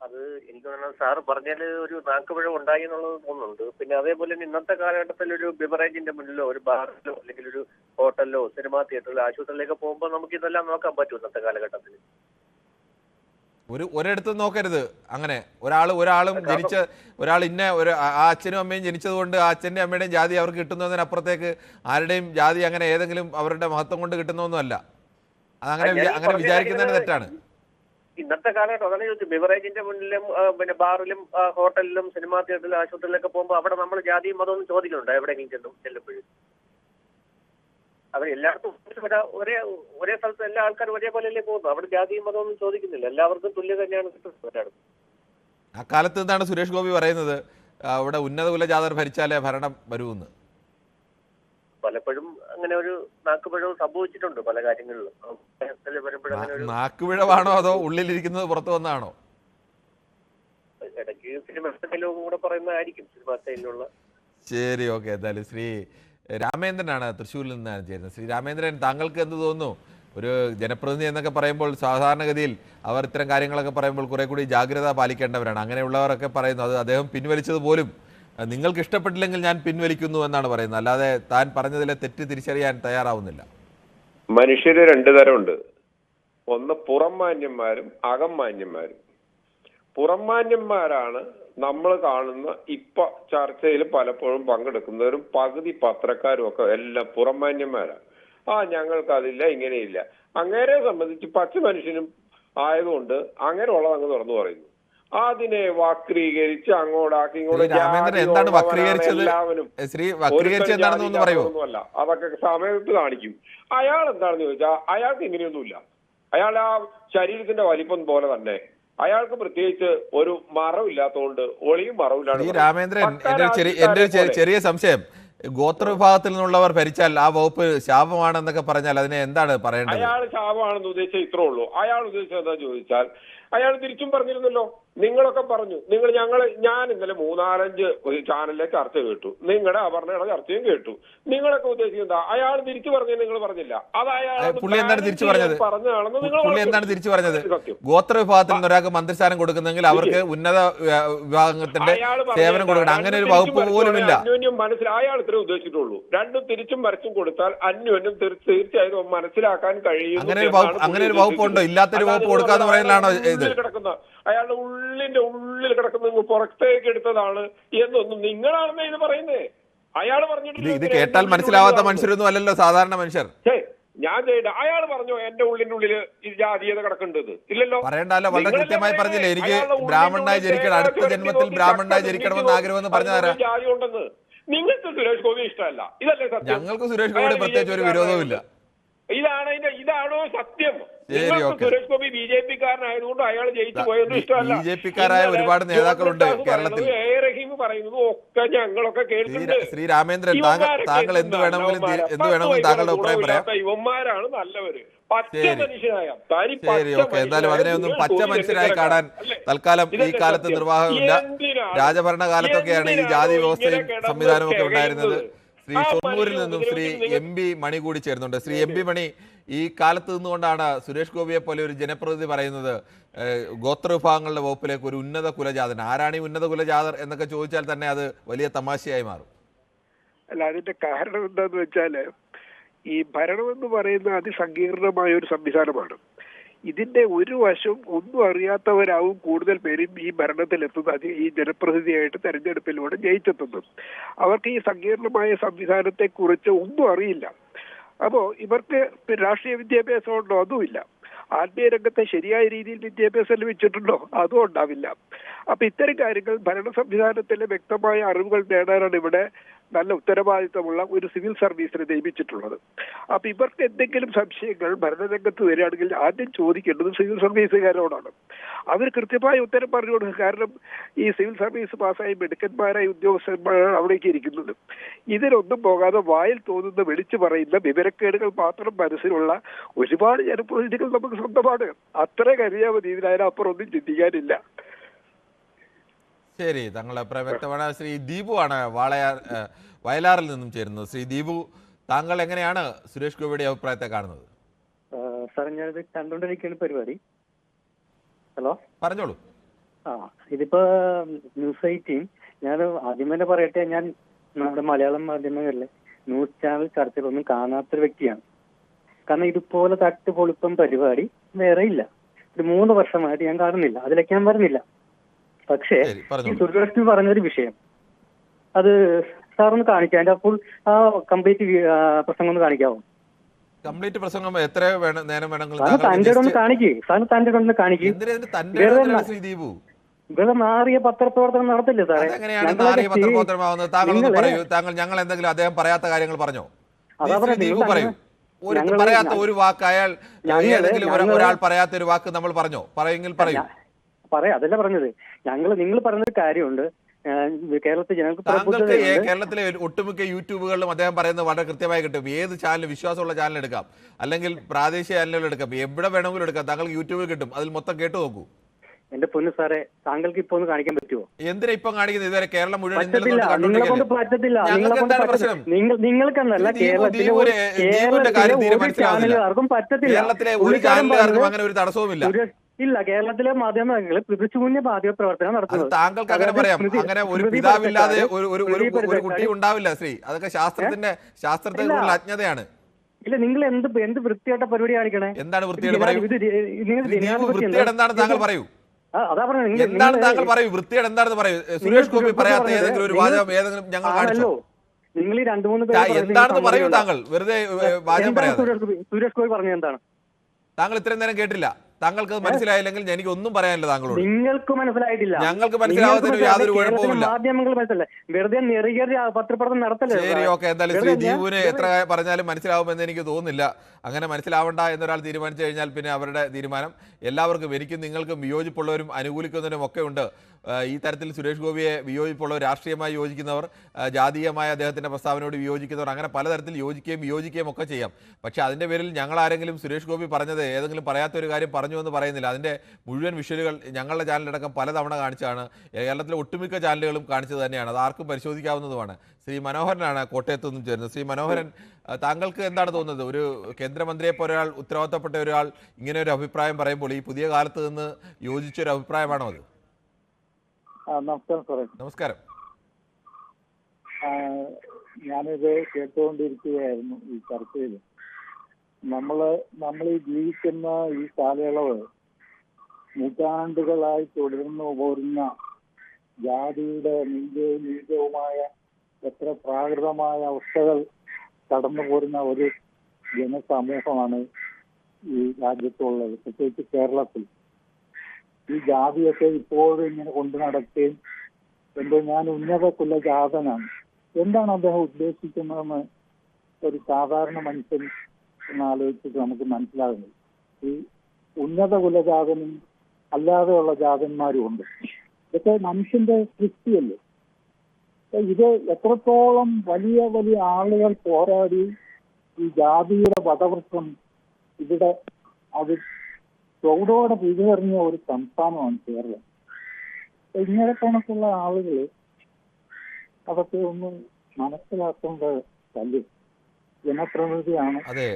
അത് എനിക്ക് തോന്നുന്നത് സാറ് പറഞ്ഞാൽ ഒരു നാക്കുപിഴ ഉണ്ടായി എന്നുള്ളത് തോന്നുന്നുണ്ട്. പിന്നെ അതേപോലെ തന്നെ ഇന്നത്തെ കാലഘട്ടത്തിൽ ഒരു ബിവറേജിന്റെ മുന്നിലോ ഒരു ബാറിലോ അല്ലെങ്കിൽ ഒരു ഹോട്ടലിലോ സിനിമാ തിയേറ്ററിലോ ആശുപത്രിയിലൊക്കെ പോകുമ്പോൾ നമുക്ക് ഇതെല്ലാം നോക്കാൻ പറ്റും ഇന്നത്തെ കാലഘട്ടത്തിൽ. ഒരിടത്തും നോക്കരുത് അങ്ങനെ. ഒരാളും ഒരാൾ ഇന്ന ആ അച്ഛനും അമ്മയും ജനിച്ചതുകൊണ്ട് ആ അച്ഛൻ്റെ അമ്മയുടെയും ജാതി അവർക്ക് കിട്ടുന്നതിനപ്പുറത്തേക്ക് ആരുടെയും ജാതി അങ്ങനെ ഏതെങ്കിലും അവരുടെ മഹത്വം കൊണ്ട് കിട്ടുന്നൊന്നുമല്ല. അങ്ങനെ വിചാരിക്കുന്നതിന് തെറ്റാണ്. ഇന്നത്തെ കാലഘട്ടം അതാണ് ചോദിച്ചത്. ബിവറേജിന്റെ മുന്നിലും പിന്നെ ബാറിലും ഹോട്ടലിലും സിനിമാ തിയേറ്ററിലും ആശുപത്രിയിലൊക്കെ പോകുമ്പോൾ അവിടെ നമ്മൾ ജാതിയും മതമൊന്നും ചോദിക്കുന്നുണ്ട് എവിടെയെങ്കിലും ചെല്ലുമ്പോഴും. അവർ എല്ലായിടത്തും ഒരേ സ്ഥലത്ത് എല്ലാ ആൾക്കാരും ഒരേപോലെയല്ലേ പോകുന്നു. അവിടെ ജാതിയും മതമൊന്നും ചോദിക്കുന്നില്ല, എല്ലാവർക്കും തുല്യ തന്നെയാണ് കിട്ടുന്നത് ഒരാളും. ആ കാലത്ത് എന്താണ് സുരേഷ് ഗോപി പറയുന്നത്? അവിടെ ഉന്നത കുലജാതർ ഭരിച്ചാലേ ഭരണം വരുമെന്ന്. പലപ്പോഴും അങ്ങനെ ഒരു നാക്കുപിഴവ് സംഭവിച്ചിട്ടുണ്ട് പല കാര്യങ്ങളിലും. നാക്കുപിഴവാണോ അതോ ഉള്ളിലിരിക്കുന്നത് പുറത്തു വന്നാണോ? ഇടയ്ക്ക് സിനിമ സ്റ്റൈലും കൂടെ പറയുന്നതായിരിക്കും, സിനിമ സ്റ്റൈലിലുള്ള. ശരി, ഓക്കെ. എന്തായാലും ശ്രീ രാമേന്ദ്രനാണ് തൃശ്ശൂരിൽ നിന്നാണ് ചേരുന്നത്. ശ്രീ രാമേന്ദ്രൻ, താങ്കൾക്ക് എന്ത് തോന്നുന്നു? ഒരു ജനപ്രതിനിധി എന്നൊക്കെ പറയുമ്പോൾ സാധാരണഗതിയിൽ അവർ ഇത്തരം കാര്യങ്ങളൊക്കെ പറയുമ്പോൾ കുറെ കൂടി ജാഗ്രത പാലിക്കേണ്ടവരാണ്. അങ്ങനെയുള്ളവരൊക്കെ പറയുന്നു അത് അദ്ദേഹം പിൻവലിച്ചത് പോലും നിങ്ങൾക്ക് ഇഷ്ടപ്പെട്ടില്ലെങ്കിൽ ഞാൻ പിൻവലിക്കുന്നു എന്നാണ് പറയുന്നത്, അല്ലാതെ താൻ പറഞ്ഞതിലെ തെറ്റ് തിരിച്ചറിയാൻ തയ്യാറാവുന്നില്ല. മനുഷ്യര് രണ്ടു തരമുണ്ട്. ഒന്ന് പുറം മാന്യന്മാരും അകം മാന്യന്മാരും. പുറം മാന്യന്മാരാണ് നമ്മൾ കാണുന്ന ഇപ്പൊ ചർച്ചയിൽ പലപ്പോഴും പങ്കെടുക്കുന്നവരും പകുതി പത്രക്കാരും ഒക്കെ എല്ലാം പുറം മാന്യന്മാരാണ്. ഞങ്ങൾക്ക് അതില്ല ഇങ്ങനെയില്ല. അങ്ങേരെ സംബന്ധിച്ച് പച്ച മനുഷ്യനും ആയതുകൊണ്ട് അങ്ങനെയുള്ളത് അങ്ങ് തുറന്നു പറയുന്നു. അതിനെ വക്രീകരിച്ച് അങ്ങോട്ടാക്കി എല്ലാവരും അതൊക്കെ സമയത്ത് കാണിക്കും. അയാൾ എന്താണെന്ന് ചോദിച്ചാൽ അയാൾക്ക് ഇങ്ങനെയൊന്നുമില്ല. അയാൾ ആ ശരീരത്തിന്റെ വലിപ്പം പോലെ തന്നെ അയാൾക്ക് പ്രത്യേകിച്ച് ഒരു മറവില്ലാത്തതുകൊണ്ട് ഒളിയും മറവില്ലാതെ ഈ രാമേന്ദ്രൻ, എന്റെ ഒരു ചെറിയ സംശയം, ഗോത്രവിഭാഗത്തിൽ നിന്നുള്ളവർ ഭരിച്ചാൽ ആ വകുപ്പ് ശാപമാണെന്നൊക്കെ പറഞ്ഞാൽ അതിനെ എന്താണ് പറയേണ്ടത്? അയാൾ ശാപമാണെന്ന് ഉദ്ദേശിച്ച ഇത്രേ ഉള്ളൂ. അയാൾ ഉദ്ദേശിച്ചത് എന്താ ചോദിച്ചാൽ അയാൾ തിരിച്ചും പറഞ്ഞിരുന്നല്ലോ. നിങ്ങളൊക്കെ പറഞ്ഞു, ഞാൻ ഇന്നലെ 3-4 ചാനലിലെ ചർച്ച കേട്ടു, നിങ്ങളുടെ അപർണയുടെ ചർച്ചയും കേട്ടു. നിങ്ങളൊക്കെ ഉദ്ദേശിക്കുന്നത് അയാൾ തിരിച്ചു പറഞ്ഞത് നിങ്ങൾ പറഞ്ഞില്ല. അത് പുള്ളി എന്താണ് തിരിച്ചു പറഞ്ഞത്? പറഞ്ഞതാണെന്ന് പുള്ളി എന്താണ് തിരിച്ചു പറഞ്ഞത്? ഗോത്രവിഭാഗത്തിൽ നിന്ന് ഒരാൾക്ക് മന്ത്രിസ്ഥാനം കൊടുക്കുന്നെങ്കിൽ അവർക്ക് ഉന്നത വിഭാഗത്തിന്റെ സേവനം കൊടുക്കണം, അങ്ങനെ ഒരു വകുപ്പ് പോലുമില്ല. അന്യോന്യം മനസ്സിലായ അയാൾ ഇത്രേ ഉദ്ദേശിച്ചിട്ടുള്ളൂ. രണ്ടും തിരിച്ചും വരച്ചും കൊടുത്താൽ അന്യോന്യം തീർച്ചയായും മനസ്സിലാക്കാൻ കഴിയും. അങ്ങനെ ഒരു വകുപ്പുണ്ടോ? ഇല്ലാത്തൊരു വകുപ്പ് കൊടുക്കാന്ന് പറയുന്നതാണോ ഇത്? അയാളുടെ ഉള്ളിൽ കിടക്കുന്ന പുറത്തേക്ക് എടുത്തതാണ് എന്നൊന്നും നിങ്ങളാണെന്ന് ഇത് പറയുന്നേ. അയാൾ പറഞ്ഞിട്ടില്ല. ഇത് കേട്ടാൽ മനസ്സിലാവാത്ത മനുഷ്യരൊന്നും അല്ലല്ലോ സാധാരണ മനുഷ്യർ. ഞാൻ ചെയ്യട്ടെ, അയാൾ പറഞ്ഞോ എന്റെ ഉള്ളിൽ ജാതീയത കിടക്കേണ്ടത്? ഇല്ലല്ലോ, പറയണ്ടല്ലോ. വളരെ കൃത്യമായി പറഞ്ഞില്ലേ, എനിക്ക് ബ്രാഹ്മണനായി ജനിക്കണം, അടുത്ത ജന്മത്തിൽ ബ്രാഹ്മണനായി ജനിക്കണമെന്ന് ആഗ്രഹമെന്ന് പറഞ്ഞാരാ? ജാതി ഉണ്ടെന്ന് നിങ്ങൾക്ക് സുരേഷ് ഗോപി ഇഷ്ടമല്ല, ഇതല്ലേ സത്യം? ഞങ്ങൾക്ക് സുരേഷ് ഗോപി പ്രത്യേകിച്ച് ഒരു വിരോധവും ഇല്ല. ഇതാണോ സത്യം? സുരേഷ് ഗോപി ബിജെപിക്കാരനായതുകൊണ്ട് അയാൾ ജയിച്ചു പോയത് ഇഷ്ടമല്ല. ബിജെപിക്കാരായ ഒരുപാട് നേതാക്കളുണ്ട് കേരളത്തിൽ. റഹീം പറയുന്നത് ഒക്കെ ഞങ്ങളൊക്കെ കേൾക്കുന്നുണ്ട്. ശ്രീ രാമേന്ദ്രൻ, താങ്കൾ എന്ത് വേണമെങ്കിലും താങ്കളുടെ അഭിപ്രായം പറയാം. ഇവന്മാരാണ് നല്ലവര്, പച്ച മനുഷ്യനായ. ശരി, ഓക്കെ. എന്തായാലും അതിനെ ഒന്നും പച്ച മനുഷ്യനായി കാണാൻ തൽക്കാലം ഈ കാലത്ത് നിർവാഹമില്ല. രാജഭരണ കാലത്തൊക്കെയാണ് ഈ ജാതി വ്യവസ്ഥയും സംവിധാനവും ഒക്കെ ഉണ്ടായിരുന്നത്. ശ്രീ ഷൊർണൂരിൽ നിന്നും ശ്രീ MP മണി കൂടി ചേരുന്നുണ്ട്. ശ്രീ MP മണി, ഈ കാലത്ത് നിന്നുകൊണ്ടാണ് സുരേഷ് ഗോപിയെ പോലെ ഒരു ജനപ്രതിനിധി പറയുന്നത് ഗോത്രവിഭാഗങ്ങളുടെ വകുപ്പിലേക്ക് ഒരു ഉന്നത കുലജാതൻ. ആരാണ് ഈ ഉന്നത കുലജാതർ എന്നൊക്കെ ചോദിച്ചാൽ തന്നെ അത് വലിയ തമാശയായി മാറും. അല്ല, അതിന്റെ കാരണം എന്താന്ന് വെച്ചാല് ഈ ഭരണമെന്ന് പറയുന്ന അതിസങ്കീർണമായ ഒരു സംവിധാനമാണ്. ഇതിന്റെ ഒരു വശം ഒന്നും അറിയാത്തവരാവും കൂടുതൽ പേരും ഈ ഭരണത്തിലെത്തുന്നത്, ഈ ജനപ്രതിനിധിയായിട്ട് തെരഞ്ഞെടുപ്പിലൂടെ ജയിച്ചെത്തുന്നത്. അവർക്ക് ഈ സങ്കീർണമായ സംവിധാനത്തെ കുറിച്ച് ഒന്നും അറിയില്ല. അപ്പോ ഇവർക്ക് രാഷ്ട്രീയ വിദ്യാഭ്യാസം ഉണ്ടോ? അതുമില്ല. ആത്മീയ രംഗത്തെ ശരിയായ രീതിയിൽ വിദ്യാഭ്യാസം ലഭിച്ചിട്ടുണ്ടോ? അതും ഉണ്ടാവില്ല. അപ്പൊ ഇത്തരം കാര്യങ്ങൾ ഭരണ സംവിധാനത്തിലെ വ്യക്തമായ അറിവുകൾ നേടാനാണ് ഇവിടെ നല്ല ഉത്തരവാദിത്തമുള്ള ഒരു സിവിൽ സർവീസിനെ നിയമിച്ചിട്ടുള്ളത്. അപ്പൊ ഇവർക്ക് എന്തെങ്കിലും സംശയങ്ങൾ ഭരണരംഗത്ത് വരികയാണെങ്കിൽ ആദ്യം ചോദിക്കേണ്ടത് സിവിൽ സർവീസുകാരോടാണ്. അവർ കൃത്യമായ ഉത്തരം പറഞ്ഞു കൊടുക്കുക. കാരണം ഈ സിവിൽ സർവീസ് പാസ്സായി മിടുക്കന്മാരായ ഉദ്യോഗസ്ഥന്മാരാണ് അവിടേക്ക് ഇരിക്കുന്നത്. ഇതിനൊന്നും പോകാതെ വായിൽ തോന്നുന്ന വിളിച്ചു പറയുന്ന വിവരക്കേടുകൾ മാത്രം മനസ്സിലുള്ള ഒരുപാട് ജനപ്രതിനിധികൾ നമുക്ക് സ്വന്തമാണ്. അത്ര കരുതിയാൽ മതി. ഇതിനപ്പുറം ഒന്നും ചിന്തിക്കാനില്ല. ശരി, താങ്കളുടെ അഭിപ്രായം വ്യക്തമാണ്. ശ്രീ ദീപു ആണ് വയലാറിൽ നിന്നും ചേരുന്നത്. ശ്രീ ദീപു, താങ്കൾ എങ്ങനെയാണ് സുരേഷ് ഗോപിയുടെ അഭിപ്രായത്തെ കാണുന്നത്? സാർ, ഞാനിത് കണ്ടുകൊണ്ടിരിക്കുന്ന പരിപാടി. ഹലോ, പറഞ്ഞോളൂ. ഇതിപ്പോ ന്യൂസ് 18, ഞാൻ ആദ്യം തന്നെ പറയട്ടെ, ഞാൻ നമ്മുടെ മലയാളം മാധ്യമങ്ങളിലെ ന്യൂസ് ചാനൽ ചർച്ചകളൊന്നും കാണാത്തൊരു വ്യക്തിയാണ്. കാരണം ഇതുപോലെ തട്ട് പൊളിപ്പം പരിപാടി വേറെ ഇല്ല. ഒരു 3 വർഷമായിട്ട് ഞാൻ കാണുന്നില്ല. അതിലേക്ക് ഞാൻ വരുന്നില്ല. പക്ഷേ ഈ സുരേഷ് പറഞ്ഞൊരു വിഷയം, അത് സാറൊന്ന് കാണിക്കാം. അതിന്റെ അപ്പോൾ ആ കംപ്ലീറ്റ് പ്രസംഗം ഒന്ന് കാണിക്കാവോ? കംപ്ലീറ്റ് പ്രസംഗം എത്ര നേരം വേണമെങ്കിലും തന്റെ ഒന്ന് കാണിക്കേ. സാറിന് തന്റെ ഒന്ന് കാണിക്കേ. ഇവിടെ നാറിയ പത്രപ്രവർത്തനം നടത്തില്ലേ സാറേ? ഞങ്ങൾ എന്തെങ്കിലും അദ്ദേഹം പറയാത്ത കാര്യങ്ങൾ പറഞ്ഞോ? പറയാത്ത ഒരു വാക്ക് അയാൾ ഏതെങ്കിലും ഒരാൾ പറയാത്ത ഒരു വാക്ക് നമ്മൾ പറഞ്ഞോ? പറയെങ്കിൽ പറയൂ. അതല്ല പറഞ്ഞത്. നിങ്ങൾ പറഞ്ഞൊരു കാര്യമുണ്ട്. കേരളത്തിലെ ഒട്ടുമിക്ക യൂട്യൂബുകളിലും അദ്ദേഹം പറയുന്നത് വളരെ കൃത്യമായി കിട്ടും. ഏത് ചാനൽ, വിശ്വാസമുള്ള ചാനൽ എടുക്കാം, അല്ലെങ്കിൽ പ്രാദേശിക ചാനലുകൾ എടുക്കാം, എവിടെ വേണമെങ്കിലും എടുക്കാം. താങ്കൾക്ക് യൂട്യൂബിൽ കിട്ടും. അതിൽ മൊത്തം കേട്ടു നോക്കൂ. എന്റെ പൊന്നു സാറേ, താങ്കൾക്ക് ഇപ്പൊ ഒന്ന് കാണിക്കാൻ പറ്റുമോ? എന്തിനാ ഇപ്പൊ കാണിക്കുന്നത്? ഇതുവരെ കേരളം മുഴുവൻ നിങ്ങളെ കൊണ്ട് പറ്റത്തില്ല. നിങ്ങൾക്കെന്നല്ല, ചാനലുകാർക്കും പറ്റത്തില്ല. കേരളത്തിലെ ഒരു ചാനലുകാർക്കും അങ്ങനെ ഒരു തടസ്സവുമില്ല. ഇല്ല, കേരളത്തിലെ മാധ്യമങ്ങൾ പിതൃശൂന്യ മാധ്യമ പ്രവർത്തനം നടത്തുന്നത്. താങ്കൾക്ക് അങ്ങനെ പറയാം. അങ്ങനെ ഒരു പിതാവില്ലാതെ ഒരു കുട്ടി ഉണ്ടാവില്ല ശ്രീ. അതൊക്കെ ശാസ്ത്രത്തിലുള്ള അജ്ഞതയാണ്. ഇല്ല, നിങ്ങൾ എന്ത് വൃത്തിയായിട്ട പരിപാടി കാണിക്കണേ? എന്താണ് വൃത്തിയുടെ പറയൂ? വൃത്തിയുടെ എന്താണ് താങ്കൾ പറയൂ? എന്താണ് താങ്കൾ പറയൂ? വൃത്തിയുടെ എന്താണെന്ന് പറയൂ. സുരേഷ് ഗോപി പറയാത്ത ഏതെങ്കിലും ഒരു വാചകം ഏതെങ്കിലും ഞങ്ങൾ കാണിച്ചോ? നിങ്ങൾ ഈ 2-3 പേര് എന്താണെന്ന് പറയൂ. താങ്കൾ വെറുതെ വാചകം പറയാം. സുരേഷ് ഗോപി പറഞ്ഞത് എന്താണ്? താങ്കൾ ഇത്രയും നേരം കേട്ടില്ല. താങ്കൾക്ക് അത് മനസ്സിലായില്ലെങ്കിൽ എനിക്ക് ഒന്നും പറയാനില്ല താങ്കളോട്. നിങ്ങൾക്ക് മനസ്സിലായിട്ടില്ല. ഞങ്ങൾക്ക് മനസ്സിലാവാത്തതിന് യാതൊരു കുഴപ്പമില്ല. മാധ്യമങ്ങൾ മനസ്സിലല്ലേ, വെറുതെ നെറികേറിയ പത്രപ്രവർത്തനം നടത്തല്ലേ. ശരി, ഓക്കെ. എന്തായാലും ശ്രീ ദീപുവിന് എത്ര പറഞ്ഞാലും മനസ്സിലാവുമെന്ന് എനിക്ക് തോന്നുന്നില്ല. അങ്ങനെ മനസ്സിലാവണ്ട എന്നൊരാൾ തീരുമാനിച്ചു കഴിഞ്ഞാൽ പിന്നെ അവരുടെ തീരുമാനം. എല്ലാവർക്കും, എനിക്കും നിങ്ങൾക്കും വിയോജിപ്പുള്ളവരും അനുകൂലിക്കുന്നവരും ഒക്കെ ഉണ്ട്. ഈ തരത്തിൽ സുരേഷ് ഗോപിയെ വിയോജിപ്പുള്ളവർ, രാഷ്ട്രീയമായി യോജിക്കുന്നവർ, ജാതീയമായ അദ്ദേഹത്തിൻ്റെ പ്രസ്താവനയോട് വിയോജിക്കുന്നവർ, അങ്ങനെ പലതരത്തിൽ യോജിക്കുകയും വിയോജിക്കുകയും ഒക്കെ ചെയ്യാം. പക്ഷേ അതിൻ്റെ പേരിൽ ഞങ്ങൾ ആരെങ്കിലും സുരേഷ് ഗോപി പറഞ്ഞത് ഏതെങ്കിലും പറയാത്തൊരു കാര്യം പറഞ്ഞു എന്ന് പറയുന്നില്ല. അതിൻ്റെ മുഴുവൻ വിഷ്വലുകൾ ഞങ്ങളുടെ ചാനലടക്കം പലതവണ കാണിച്ചാണ്. കേരളത്തിലെ ഒട്ടുമിക്ക ചാനലുകളും കാണിച്ചത് തന്നെയാണ്. അത് ആർക്കും പരിശോധിക്കാവുന്നതുമാണ്. ശ്രീ മനോഹരനാണ് കോട്ടയത്തു നിന്നും ചേരുന്നത്. ശ്രീ മനോഹരൻ, താങ്കൾക്ക് എന്താണ് തോന്നുന്നത്? ഒരു കേന്ദ്രമന്ത്രിയെ പോലെ ഒരാൾ, ഉത്തരവാദിത്തപ്പെട്ട ഒരാൾ ഇങ്ങനെ ഒരു അഭിപ്രായം പറയുമ്പോൾ ഈ പുതിയ കാലത്ത് നിന്ന് യോജിച്ചൊരു അഭിപ്രായമാണോ അത്? നമസ്കാരം സാറേ. നമസ്കാരം. ഞാനിത് കേട്ടുകൊണ്ടിരിക്കുകയായിരുന്നു ഈ ചർച്ചയിൽ. നമ്മൾ ഈ ജീവിക്കുന്ന ഈ കാലയളവ് നൂറ്റാണ്ടുകളായി തുടർന്നു പോരുന്ന ജാതിയുടെ നീചവുമായ എത്ര പ്രാകൃതമായ അവസ്ഥകൾ കടന്നു പോരുന്ന ഒരു ജനസമൂഹമാണ് ഈ രാജ്യത്തുള്ളത്, പ്രത്യേകിച്ച് കേരളത്തിൽ. ഈ ജാതിയൊക്കെ ഇപ്പോഴും ഇങ്ങനെ കൊണ്ടു നടക്കുകയും ഞാൻ ഉന്നത കുലജാതനാണ്, എന്താണ് അദ്ദേഹം ഉദ്ദേശിക്കുന്നതെന്ന് ഒരു സാധാരണ മനുഷ്യൻ എന്നാലോചിച്ചിട്ട് നമുക്ക് മനസ്സിലാകുന്നത്. ഈ ഉന്നത കുലജാതനും അല്ലാതെയുള്ള ജാതന്മാരും ഉണ്ട്. ഇതൊക്കെ മനുഷ്യന്റെ സൃഷ്ടിയല്ലേ. ഇത് എത്രത്തോളം വലിയ വലിയ ആളുകൾ പോരാടി ഈ ജാതിയുടെ വധവൃക്ഷം ഇവിടെ അത് ചൂടോടെ പിരിതെറിഞ്ഞ ഒരു സംസ്ഥാനമാണ് കേരളം. ഇങ്ങനെ കണക്കുള്ള ആളുകൾ അതൊക്കെ ഒന്ന് മനസ്സിലാക്കേണ്ട കാര്യം ജനപ്രതിനിധിയാണ്. അതെ,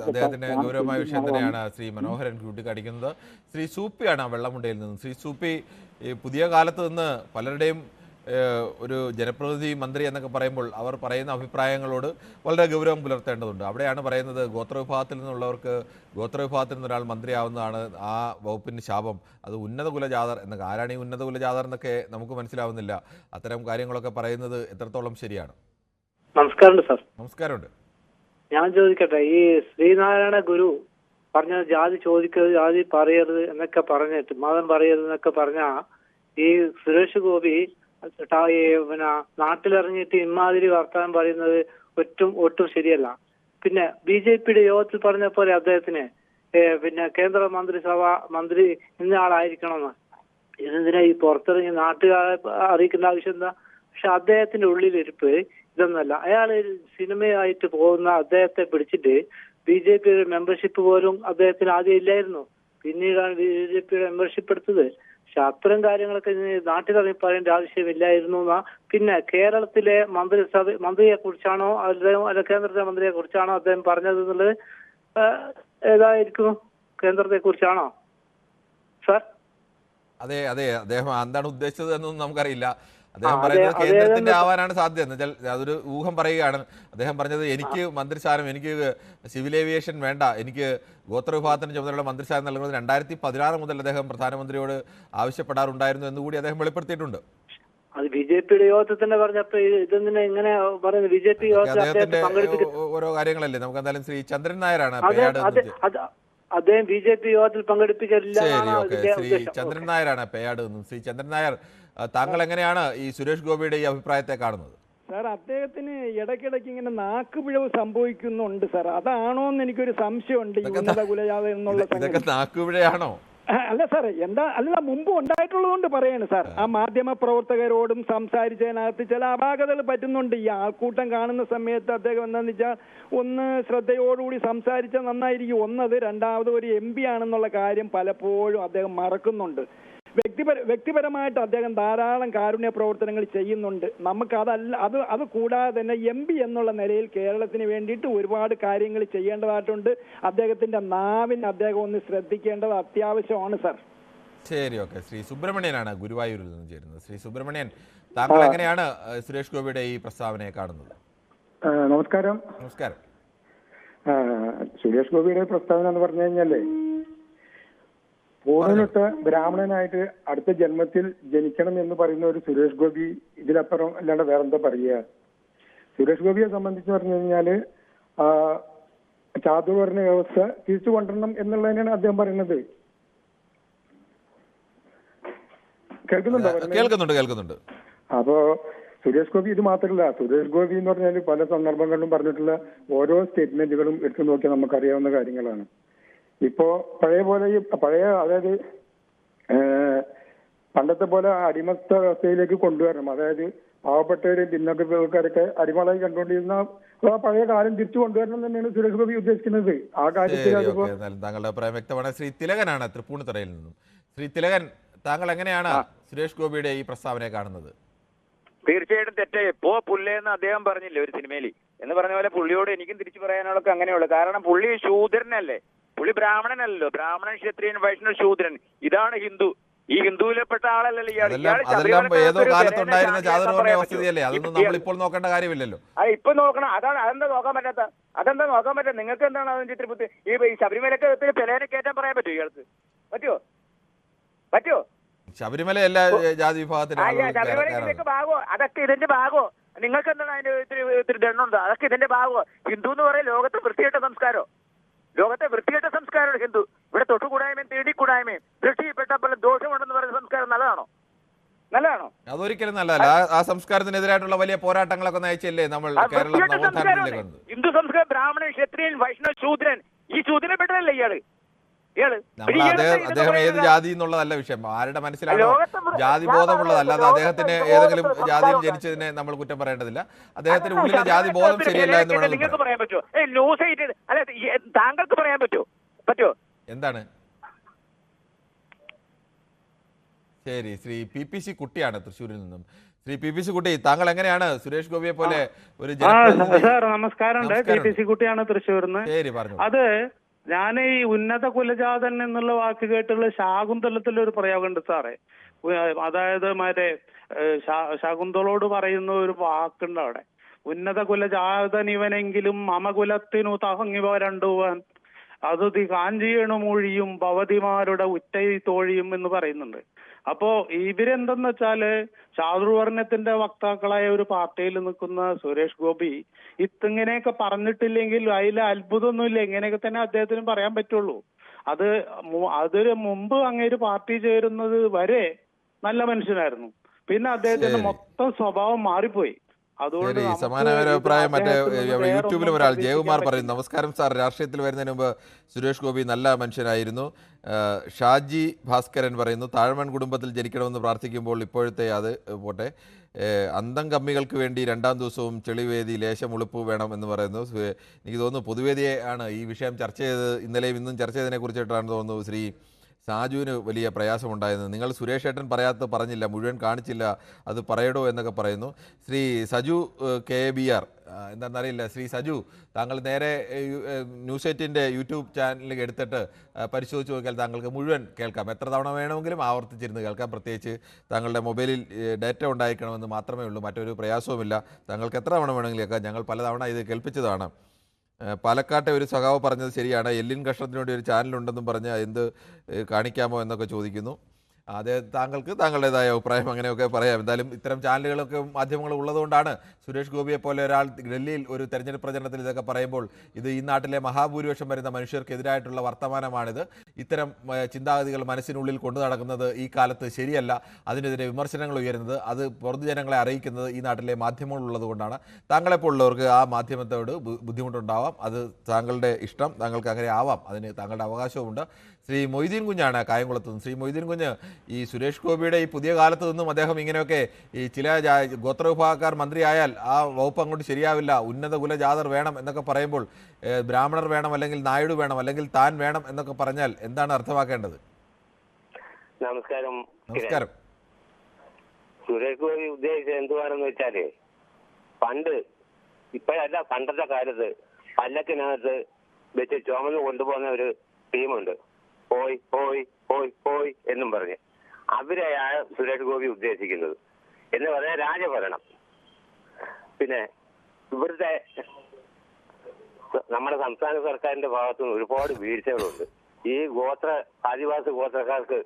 അദ്ദേഹത്തിന്റെ ഗൗരവമായ വിഷയം തന്നെയാണ് ശ്രീ മനോഹരൻ ചൂണ്ടിക്കാണിക്കുന്നത്. ശ്രീ സൂപ്പിയാണ് വെള്ളമുണ്ടയിൽ നിന്ന്. ശ്രീ സൂപ്പി, പുതിയ കാലത്ത് നിന്ന് പലരുടെയും ഒരു ജനപ്രതിനിധി, മന്ത്രി എന്നൊക്കെ പറയുമ്പോൾ അവർ പറയുന്ന അഭിപ്രായങ്ങളോട് വളരെ ഗൗരവം പുലർത്തേണ്ടതുണ്ട്. അവിടെയാണ് പറയുന്നത് ഗോത്രവിഭാഗത്തിൽ നിന്നുള്ളവർക്ക്, ഗോത്രവിഭാഗത്തിൽ നിന്നൊരാൾ മന്ത്രിയാവുന്നതാണ് ആ വകുപ്പിന് ശാപം, അത് ഉന്നത കുലജാതർ എന്നൊക്കെ. ആരാണ് ഈ ഉന്നത കുലജാതർ എന്നൊക്കെ നമുക്ക് മനസ്സിലാവുന്നില്ല. അത്തരം കാര്യങ്ങളൊക്കെ പറയുന്നത് എത്രത്തോളം ശരിയാണ്? നമസ്കാരം സാർ. നമസ്കാരമുണ്ട്. ഞാൻ ചോദിക്കട്ടെ, ഈ ശ്രീനാരായണ ഗുരു പറഞ്ഞ ജാതി ചോദിക്കരുത്, ജാതി പറയരുത് എന്നൊക്കെ പറഞ്ഞിട്ട്, മതം പറയരുത് എന്നൊക്കെ പറഞ്ഞ ഈ സുരേഷ് ഗോപി പിന്നെ നാട്ടിലിറങ്ങിയിട്ട് ഇമാതിരി വർത്തമാനം പറയുന്നത് ഒട്ടും ശരിയല്ല. പിന്നെ BJPയുടെ യോഗത്തിൽ പറഞ്ഞ പോലെ അദ്ദേഹത്തിന് പിന്നെ കേന്ദ്ര മന്ത്രിസഭ മന്ത്രി ഇന്ന ആളായിരിക്കണമെന്ന്, ഇതെന്തിനാ ഈ പുറത്തിറങ്ങി നാട്ടുകാരെ അറിയിക്കേണ്ട ആവശ്യം എന്താ? പക്ഷെ അദ്ദേഹത്തിന്റെ ഉള്ളിലിരിപ്പ് ഇതൊന്നല്ല. അയാൾ സിനിമയായിട്ട് പോകുന്ന അദ്ദേഹത്തെ പിടിച്ചിട്ട് BJPയുടെ മെമ്പർഷിപ്പ് പോലും അദ്ദേഹത്തിന് ആദ്യം ഇല്ലായിരുന്നു, പിന്നീടാണ് BJPയുടെ മെമ്പർഷിപ്പ് എടുത്തത്. പക്ഷെ അത്തരം കാര്യങ്ങളൊക്കെ നാട്ടിലിറങ്ങി പറയേണ്ട ആവശ്യമില്ലായിരുന്നു. പിന്നെ കേരളത്തിലെ മന്ത്രിയെ കുറിച്ചാണോ അല്ല കേന്ദ്രത്തിലെ മന്ത്രിയെ കുറിച്ചാണോ അദ്ദേഹം പറഞ്ഞത് എന്നുള്ളത് ഏതായിരിക്കും? കേന്ദ്രത്തെ കുറിച്ചാണോ സാർ? അതെ, അദ്ദേഹം എന്താണ് ഉദ്ദേശിച്ചത് എന്നൊന്നും നമുക്കറിയില്ല. അദ്ദേഹം പറയുന്നത് കേന്ദ്രത്തിന്റെ ആവാനാണ് സാധ്യത എന്ന് വെച്ചാൽ അതൊരു ഊഹം പറയുകയാണ്. അദ്ദേഹം പറഞ്ഞത് എനിക്ക് മന്ത്രിസ്ഥാനം, എനിക്ക് സിവിൽ ഏവിയേഷൻ വേണ്ട, എനിക്ക് ഗോത്രവിഭാഗത്തിന് ചുമതലയുള്ള മന്ത്രിസ്ഥാനം നൽകുന്നത് 2016 മുതൽ അദ്ദേഹം പ്രധാനമന്ത്രിയോട് ആവശ്യപ്പെടാറുണ്ടായിരുന്നു എന്നുകൂടി അദ്ദേഹം വെളിപ്പെടുത്തിയിട്ടുണ്ട്. അത് BJPയുടെ യോഗത്തിൽ തന്നെ പറഞ്ഞപ്പോ ഇതെന്തിനാ ഇങ്ങനെ പറയുന്നത്? BJP അദ്ദേഹത്തിന്റെ ഓരോ കാര്യങ്ങളല്ലേ. നമുക്ക് എന്തായാലും ശ്രീ ചന്ദ്രൻ നായരാണ് അദ്ദേഹം BJP യോഗത്തിൽ പങ്കെടുപ്പിക്കില്ല. ശരി, ഓക്കെ. ശ്രീ ചന്ദ്രൻ നായരാണ് പേയാട് നിന്നും. ശ്രീ ചന്ദ്രൻ നായർ, താങ്കൾ എങ്ങനെയാണ് ഈ സുരേഷ് ഗോപിയുടെ ഈ അഭിപ്രായത്തെ കാണുന്നത്? സാർ, അദ്ദേഹത്തിന് ഇടയ്ക്കിടയ്ക്ക് ഇങ്ങനെ നാക്കുപിഴവ് സംഭവിക്കുന്നുണ്ട് സാർ. അതാണോ എന്ന് എനിക്കൊരു സംശയമുണ്ട്. ഈ ഉന്നത കുലജാത എന്നുള്ള നാക്കുപിഴയാണോ? അല്ല സാറേ, മുമ്പ് ഉണ്ടായിട്ടുള്ളതുകൊണ്ട് പറയാണ് സാർ. ആ മാധ്യമ പ്രവർത്തകരോടും സംസാരിച്ചതിനകത്ത് ചില അപാകതകൾ പറ്റുന്നുണ്ട്. ഈ ആൾക്കൂട്ടം കാണുന്ന സമയത്ത് അദ്ദേഹം എന്താണെന്ന് വെച്ചാൽ ഒന്ന് ശ്രദ്ധയോടുകൂടി സംസാരിച്ചാൽ നന്നായിരിക്കും. ഒന്നത്, രണ്ടാമത് ഒരു MP ആണെന്നുള്ള കാര്യം പലപ്പോഴും അദ്ദേഹം മറക്കുന്നുണ്ട്. വ്യക്തിപരമായിട്ട് അദ്ദേഹം ധാരാളം കാരുണ്യ പ്രവർത്തനങ്ങൾ ചെയ്യുന്നുണ്ട്. നമുക്ക് അത് കൂടാതെ തന്നെ MP എന്നുള്ള നിലയിൽ കേരളത്തിന് വേണ്ടിയിട്ട് ഒരുപാട് കാര്യങ്ങൾ ചെയ്യേണ്ടതായിട്ടുണ്ട്. അദ്ദേഹത്തിന്റെ നാവിന് അദ്ദേഹം ഒന്ന് ശ്രദ്ധിക്കേണ്ടത് അത്യാവശ്യമാണ് സാർ. ശരി, ഓക്കെ. ശ്രീ സുബ്രഹ്മണ്യനാണ് ഗുരുവായൂരിൽ നിന്ന് ചേരുന്നത്. ശ്രീ സുബ്രഹ്മണ്യൻ, താങ്കൾ എങ്ങനെയാണ് സുരേഷ് ഗോപിയുടെ ഈ പ്രസ്താവനയെ കാണുന്നത്? നമസ്കാരം. നമസ്കാരം. സുരേഷ് ഗോപിയുടെ പ്രസ്താവന എന്ന് പറഞ്ഞു കഴിഞ്ഞാലേ, പൂർണ്ണനൊട്ട് ബ്രാഹ്മണനായിട്ട് അടുത്ത ജന്മത്തിൽ ജനിക്കണം എന്ന് പറയുന്ന ഒരു സുരേഷ് ഗോപി ഇതിലപ്പുറം അല്ലാണ്ട് വേറെന്താ പറയുക? സുരേഷ് ഗോപിയെ സംബന്ധിച്ച് പറഞ്ഞു കഴിഞ്ഞാല് ചാതുർവർണ്ണ വ്യവസ്ഥ തിരിച്ചു കൊണ്ടുവരണം എന്നുള്ളതിനാണ് അദ്ദേഹം പറയുന്നത്. കേൾക്കുന്നുണ്ടോ? കേൾക്കുന്നുണ്ട്. അപ്പോ സുരേഷ് ഗോപി ഇത് മാത്രമല്ല, സുരേഷ് ഗോപി എന്ന് പറഞ്ഞാൽ പല സന്ദർഭങ്ങളിലും പറഞ്ഞിട്ടുള്ള ഓരോ സ്റ്റേറ്റ്മെന്റുകളും എടുത്തു നോക്കിയാൽ നമുക്കറിയാവുന്ന കാര്യങ്ങളാണ്. ഇപ്പോ പഴയ അതായത് പണ്ടത്തെ പോലെ അടിമത്ത അവസ്ഥയിലേക്ക് കൊണ്ടുവരണം. അതായത് പാവപ്പെട്ടവരും ഭിന്നക്കാരൊക്കെ അടിമകളായി കണ്ടുകൊണ്ടിരുന്ന ആ പഴയ കാലം തിരിച്ചു കൊണ്ടുവരണം തന്നെയാണ് സുരേഷ് ഗോപി ഉദ്ദേശിക്കുന്നത്. ആ കാര്യത്തിൽ താങ്കളുടെ അഭിപ്രായം വ്യക്തമാണ്. ശ്രീ തിലകനാണ് തൃപ്പൂണിത്തുറയിൽ നിന്നും. ശ്രീ തിലകൻ, താങ്കൾ എങ്ങനെയാണ് സുരേഷ് ഗോപിയുടെ ഈ പ്രസ്താവനയെ കാണുന്നത്? തീർച്ചയായിട്ടും തെറ്റേ. എപ്പോ പുല്ലേന്ന് അദ്ദേഹം പറഞ്ഞില്ലേ ഒരു സിനിമയിൽ എന്ന് പറഞ്ഞ പോലെ പുള്ളിയോട് എനിക്കും തിരിച്ചു പറയാനുള്ളതൊക്കെ അങ്ങനെയുള്ളു. കാരണം പുള്ളി ശൂദ്രനല്ലേ, പുള്ളി ബ്രാഹ്മണനല്ലോ. ബ്രാഹ്മണൻ, ക്ഷത്രിയൻ, വൈഷ്ണവ, ശൂദ്രൻ, ഇതാണ് ഹിന്ദു. ഈ ഹിന്ദുവിൽപ്പെട്ട ആളല്ലല്ലോ ഇയാൾ. അതെല്ലാം ഏതോ കാലത്തുണ്ടായിരുന്ന ജാതകമായ വസ്തുതയല്ലേ, അതൊന്നും നമ്മൾ ഇപ്പോൾ നോക്കേണ്ട കാര്യമില്ലല്ലോ. ഇപ്പൊ നോക്കണം. അതെന്താ നോക്കാൻ പറ്റാത്ത? നിങ്ങൾക്ക് എന്താണ് അതിന് ചിത്രപുത്തി? ഈ ശബരിമലക്ക് പെലേനെ കയറ്റാൻ പറയാൻ പറ്റുമോ ഇയാൾക്ക്? പറ്റുമോ? ശബരിമല എല്ലാ ജാതി വിഭാഗത്തിലും ഭാഗോ, അതൊക്കെ ഇതിന്റെ ഭാഗോ. നിങ്ങൾക്ക് എന്താണ് അതിന്റെ ഇത്തിരി ദണ്ണുണ്ടോ? അതൊക്കെ ഇതിന്റെ ഭാഗോ. ഹിന്ദു എന്ന് പറയാൻ ലോകത്തെ വൃത്തികെട്ട സംസ്കാരമാണ് ഹിന്ദു. ഇവിടെ തൊട്ടുകൂടായ്മയും തേടിക്കൂടായ്മയും ദൃഷ്ടിപ്പെട്ടപ്പോൾ ദോഷമുണ്ടെന്ന് പറയുന്ന സംസ്കാരം നല്ലതാണോ? അതൊരിക്കലും നല്ലതല്ല. ആ സംസ്കാരത്തിനെതിരായിട്ടുള്ള വലിയ പോരാട്ടങ്ങളൊക്കെ നയിച്ചല്ലേ നമ്മൾ കേരളം നവോത്ഥാനത്തിലേക്ക് വന്നത്. ഹിന്ദു സംസ്കാരം, ബ്രാഹ്മണൻ, ക്ഷത്രിയൻ, വൈഷ്ണവ, ശൂദ്രൻ, ഈ ശൂദ്രനെ പെട്ടതല്ലേ ഇയാള്? അദ്ദേഹം ഏത് ജാതി എന്നുള്ളതല്ല വിഷയം, ആരുടെ മനസ്സിലാണോ ജാതി ബോധമുള്ളത്. അല്ലാതെ അദ്ദേഹത്തിന് ഏതെങ്കിലും ജാതിയിൽ ജനിച്ചതിനെ നമ്മൾ കുറ്റം പറയേണ്ടതില്ല. അദ്ദേഹത്തിന് ഉള്ളിലെ ജാതി ബോധം ശരിയല്ല എന്ന് വേണമെങ്കിൽ പറയാൻ പറ്റുമോ? താങ്കൾക്ക് പറയാൻ പറ്റുമോ? എന്താണ്? ശരി, ശ്രീ PPC കുട്ടിയാണ് തൃശ്ശൂരിൽ നിന്നും. ശ്രീ PPC കുട്ടി, താങ്കൾ എങ്ങനെയാണ് സുരേഷ് ഗോപിയെ പോലെ ഒരു സാർ നമസ്കാരം, PPC കുട്ടിയാണ് തൃശ്ശൂരിന്ന്. ശരി, പറഞ്ഞു. അത് ഞാൻ ഈ ഉന്നത കുലജാതൻ എന്നുള്ള വാക്ക് കേട്ടുള്ള ശാകുന്തളത്തിലൊരു പ്രയോഗമുണ്ട് സാറേ. അതായത് മറ്റേ ശകുന്തളോട് പറയുന്ന ഒരു വാക്കുണ്ട് അവിടെ. ഉന്നത കുലജാതൻ ഇവനെങ്കിലും മമകുലത്തിനു തഹങ്ങിവ രണ്ടുവാൻ അത് കാഞ്ചിയണു മൊഴിയും ഭവതിമാരുടെ ഉറ്റൈ തോഴിയും എന്ന് പറയുന്നുണ്ട്. അപ്പോ ഇവരെന്തെന്ന് വെച്ചാല് ചാതുർവർണ്ണത്തിന്റെ വക്താക്കളായ ഒരു പാർട്ടിയിൽ നിൽക്കുന്ന സുരേഷ് ഗോപി ഇങ്ങനെയൊക്കെ പറഞ്ഞിട്ടില്ലെങ്കിൽ അതിൽ അത്ഭുതമൊന്നുമില്ല. ഇങ്ങനെയൊക്കെ തന്നെ അദ്ദേഹത്തിന് പറയാൻ പറ്റുള്ളൂ. അതിന് മുമ്പ് അങ്ങേര് പാർട്ടി ചേരുന്നത് വരെ നല്ല മനുഷ്യനായിരുന്നു. പിന്നെ അദ്ദേഹത്തിന്റെ മൊത്തം സ്വഭാവം മാറിപ്പോയി. ശരി, സമാനമായ അഭിപ്രായം മറ്റേ യൂട്യൂബിലും ഒരാൾ ജയകുമാർ പറയുന്നു. നമസ്കാരം സാർ, രാഷ്ട്രീയത്തിൽ വരുന്നതിന് മുമ്പ് സുരേഷ് ഗോപി നല്ല മനുഷ്യനായിരുന്നു. ഷാജി ഭാസ്കരൻ പറയുന്നു, താഴ്മൺ കുടുംബത്തിൽ ജനിക്കണമെന്ന് പ്രാർത്ഥിക്കുമ്പോൾ ഇപ്പോഴത്തെ അത് പോട്ടെ, അന്തം കമ്മികൾക്ക് വേണ്ടി രണ്ടാം ദിവസവും ചെളിവേദി ലേശം ഉളുപ്പ് വേണം എന്ന് പറയുന്നു. എനിക്ക് തോന്നുന്നു പൊതുവേദിയെ ആണ് ഈ വിഷയം ചർച്ച ചെയ്തത്, ഇന്നലെയും ഇന്നും ചർച്ച ചെയ്തതിനെ കുറിച്ചിട്ടാണ് തോന്നുന്നു ശ്രീ സാജുവിന് വലിയ പ്രയാസമുണ്ടായിരുന്നു. നിങ്ങൾ സുരേഷ് ഏട്ടൻ പറഞ്ഞില്ല, മുഴുവൻ കാണിച്ചില്ല, അത് പറയടോ എന്നൊക്കെ പറയുന്നു. ശ്രീ സജു KBR, എന്താണെന്നറിയില്ല. ശ്രീ സജു, താങ്കൾ നേരെ ന്യൂസ് 8-ന്റെ യൂട്യൂബ് ചാനലിൽ എടുത്തിട്ട് പരിശോധിച്ച് നോക്കിയാൽ താങ്കൾക്ക് മുഴുവൻ കേൾക്കാം. എത്ര തവണ വേണമെങ്കിലും ആവർത്തിച്ചിരുന്ന് കേൾക്കാം. പ്രത്യേകിച്ച് താങ്കളുടെ മൊബൈലിൽ ഡാറ്റ ഉണ്ടായിരിക്കണമെന്ന് മാത്രമേ ഉള്ളൂ, മറ്റൊരു പ്രയാസവുമില്ല. താങ്കൾക്ക് എത്ര തവണ വേണമെങ്കിലും കേൾക്കാം. ഞങ്ങൾ പലതവണ ഇത് കേൾപ്പിച്ചതാണ്. പാലക്കാട്ടെ ഒരു സഖാവ് പറഞ്ഞത് ശരിയാണ്, എല്ലിൻ കഷ്ണത്തിന് വേണ്ടി ഒരു ചാനലുണ്ടെന്നും പറഞ്ഞ് എന്ത് കാണിക്കാമോ എന്നൊക്കെ ചോദിക്കുന്നു. അത് താങ്കൾക്ക് താങ്കളുടേതായ അഭിപ്രായം അങ്ങനെയൊക്കെ പറയാം. എന്തായാലും ഇത്തരം ചാനലുകളൊക്കെ മാധ്യമങ്ങൾ ഉള്ളതുകൊണ്ടാണ് സുരേഷ് ഗോപിയെ പോലെ ഒരാൾ ഡൽഹിയിൽ ഒരു തെരഞ്ഞെടുപ്പ് പ്രചരണത്തിൽ ഇതൊക്കെ പറയുമ്പോൾ ഇത് ഈ നാട്ടിലെ മഹാഭൂരിപക്ഷം വരുന്ന മനുഷ്യർക്കെതിരായിട്ടുള്ള വർത്തമാനമാണിത്. ഇത്തരം ചിന്താഗതികൾ മനസ്സിനുള്ളിൽ കൊണ്ടു നടക്കുന്നത് ഈ കാലത്ത് ശരിയല്ല. അതിനെതിരെ വിമർശനങ്ങൾ ഉയരുന്നത്, അത് പൊതുജനങ്ങളെ അറിയിക്കുന്നത് ഈ നാട്ടിലെ മാധ്യമങ്ങളുള്ളത് കൊണ്ടാണ്. താങ്കളെപ്പോലുള്ളവർക്ക് ആ മാധ്യമത്തോട് ബുദ്ധിമുട്ടുണ്ടാവാം, അത് താങ്കളുടെ ഇഷ്ടം, താങ്കൾക്ക് അങ്ങനെ ആവാം, അതിന് താങ്കളുടെ അവകാശവുമുണ്ട്. ശ്രീ മൊയ്തീൻ കുഞ്ഞാണ് കായംകുളത്ത് നിന്ന്. ശ്രീ മൊയ്തീൻ കുഞ്ഞ്, ഈ സുരേഷ് ഗോപിയുടെ ഈ പുതിയ കാലത്ത് നിന്നും അദ്ദേഹം ഇങ്ങനെയൊക്കെ ഈ ചില ഗോത്രവിഭാഗക്കാർ മന്ത്രിയായാൽ ആ വകുപ്പ് അങ്ങോട്ട് ശരിയാവില്ല, ഉന്നത കുലജാതർ വേണം എന്നൊക്കെ പറയുമ്പോൾ ബ്രാഹ്മണർ വേണം, അല്ലെങ്കിൽ നായിഡു വേണം, അല്ലെങ്കിൽ താൻ വേണം എന്നൊക്കെ പറഞ്ഞാൽ എന്താണ് അർത്ഥമാക്കേണ്ടത്? നമസ്കാരം. സുരേഷ് ഗോപി ഉദ്ദേശിച്ചത് എന്തുവാണെന്ന് വെച്ചാല്, ഇപ്പോഴല്ല, പണ്ടത്തെ കാലത്ത് പല്ലക്കിനകത്ത് വെച്ച് ചുമന്ന് കൊണ്ടുപോകുന്ന ഒരു ടീമുണ്ട്, പോയി പോയി പോയി പോയി എന്നും പറഞ്ഞ്. അവരെയാണ് സുരേഷ് ഗോപി ഉദ്ദേശിക്കുന്നത്. എന്ന് പറഞ്ഞാൽ രാജഭരണം. പിന്നെ ഇവിടുത്തെ നമ്മുടെ സംസ്ഥാന സർക്കാരിന്റെ ഭാഗത്തുനിന്ന് ഒരുപാട് വീഴ്ചകളുണ്ട്. ഈ ആദിവാസി ഗോത്രക്കാർക്ക്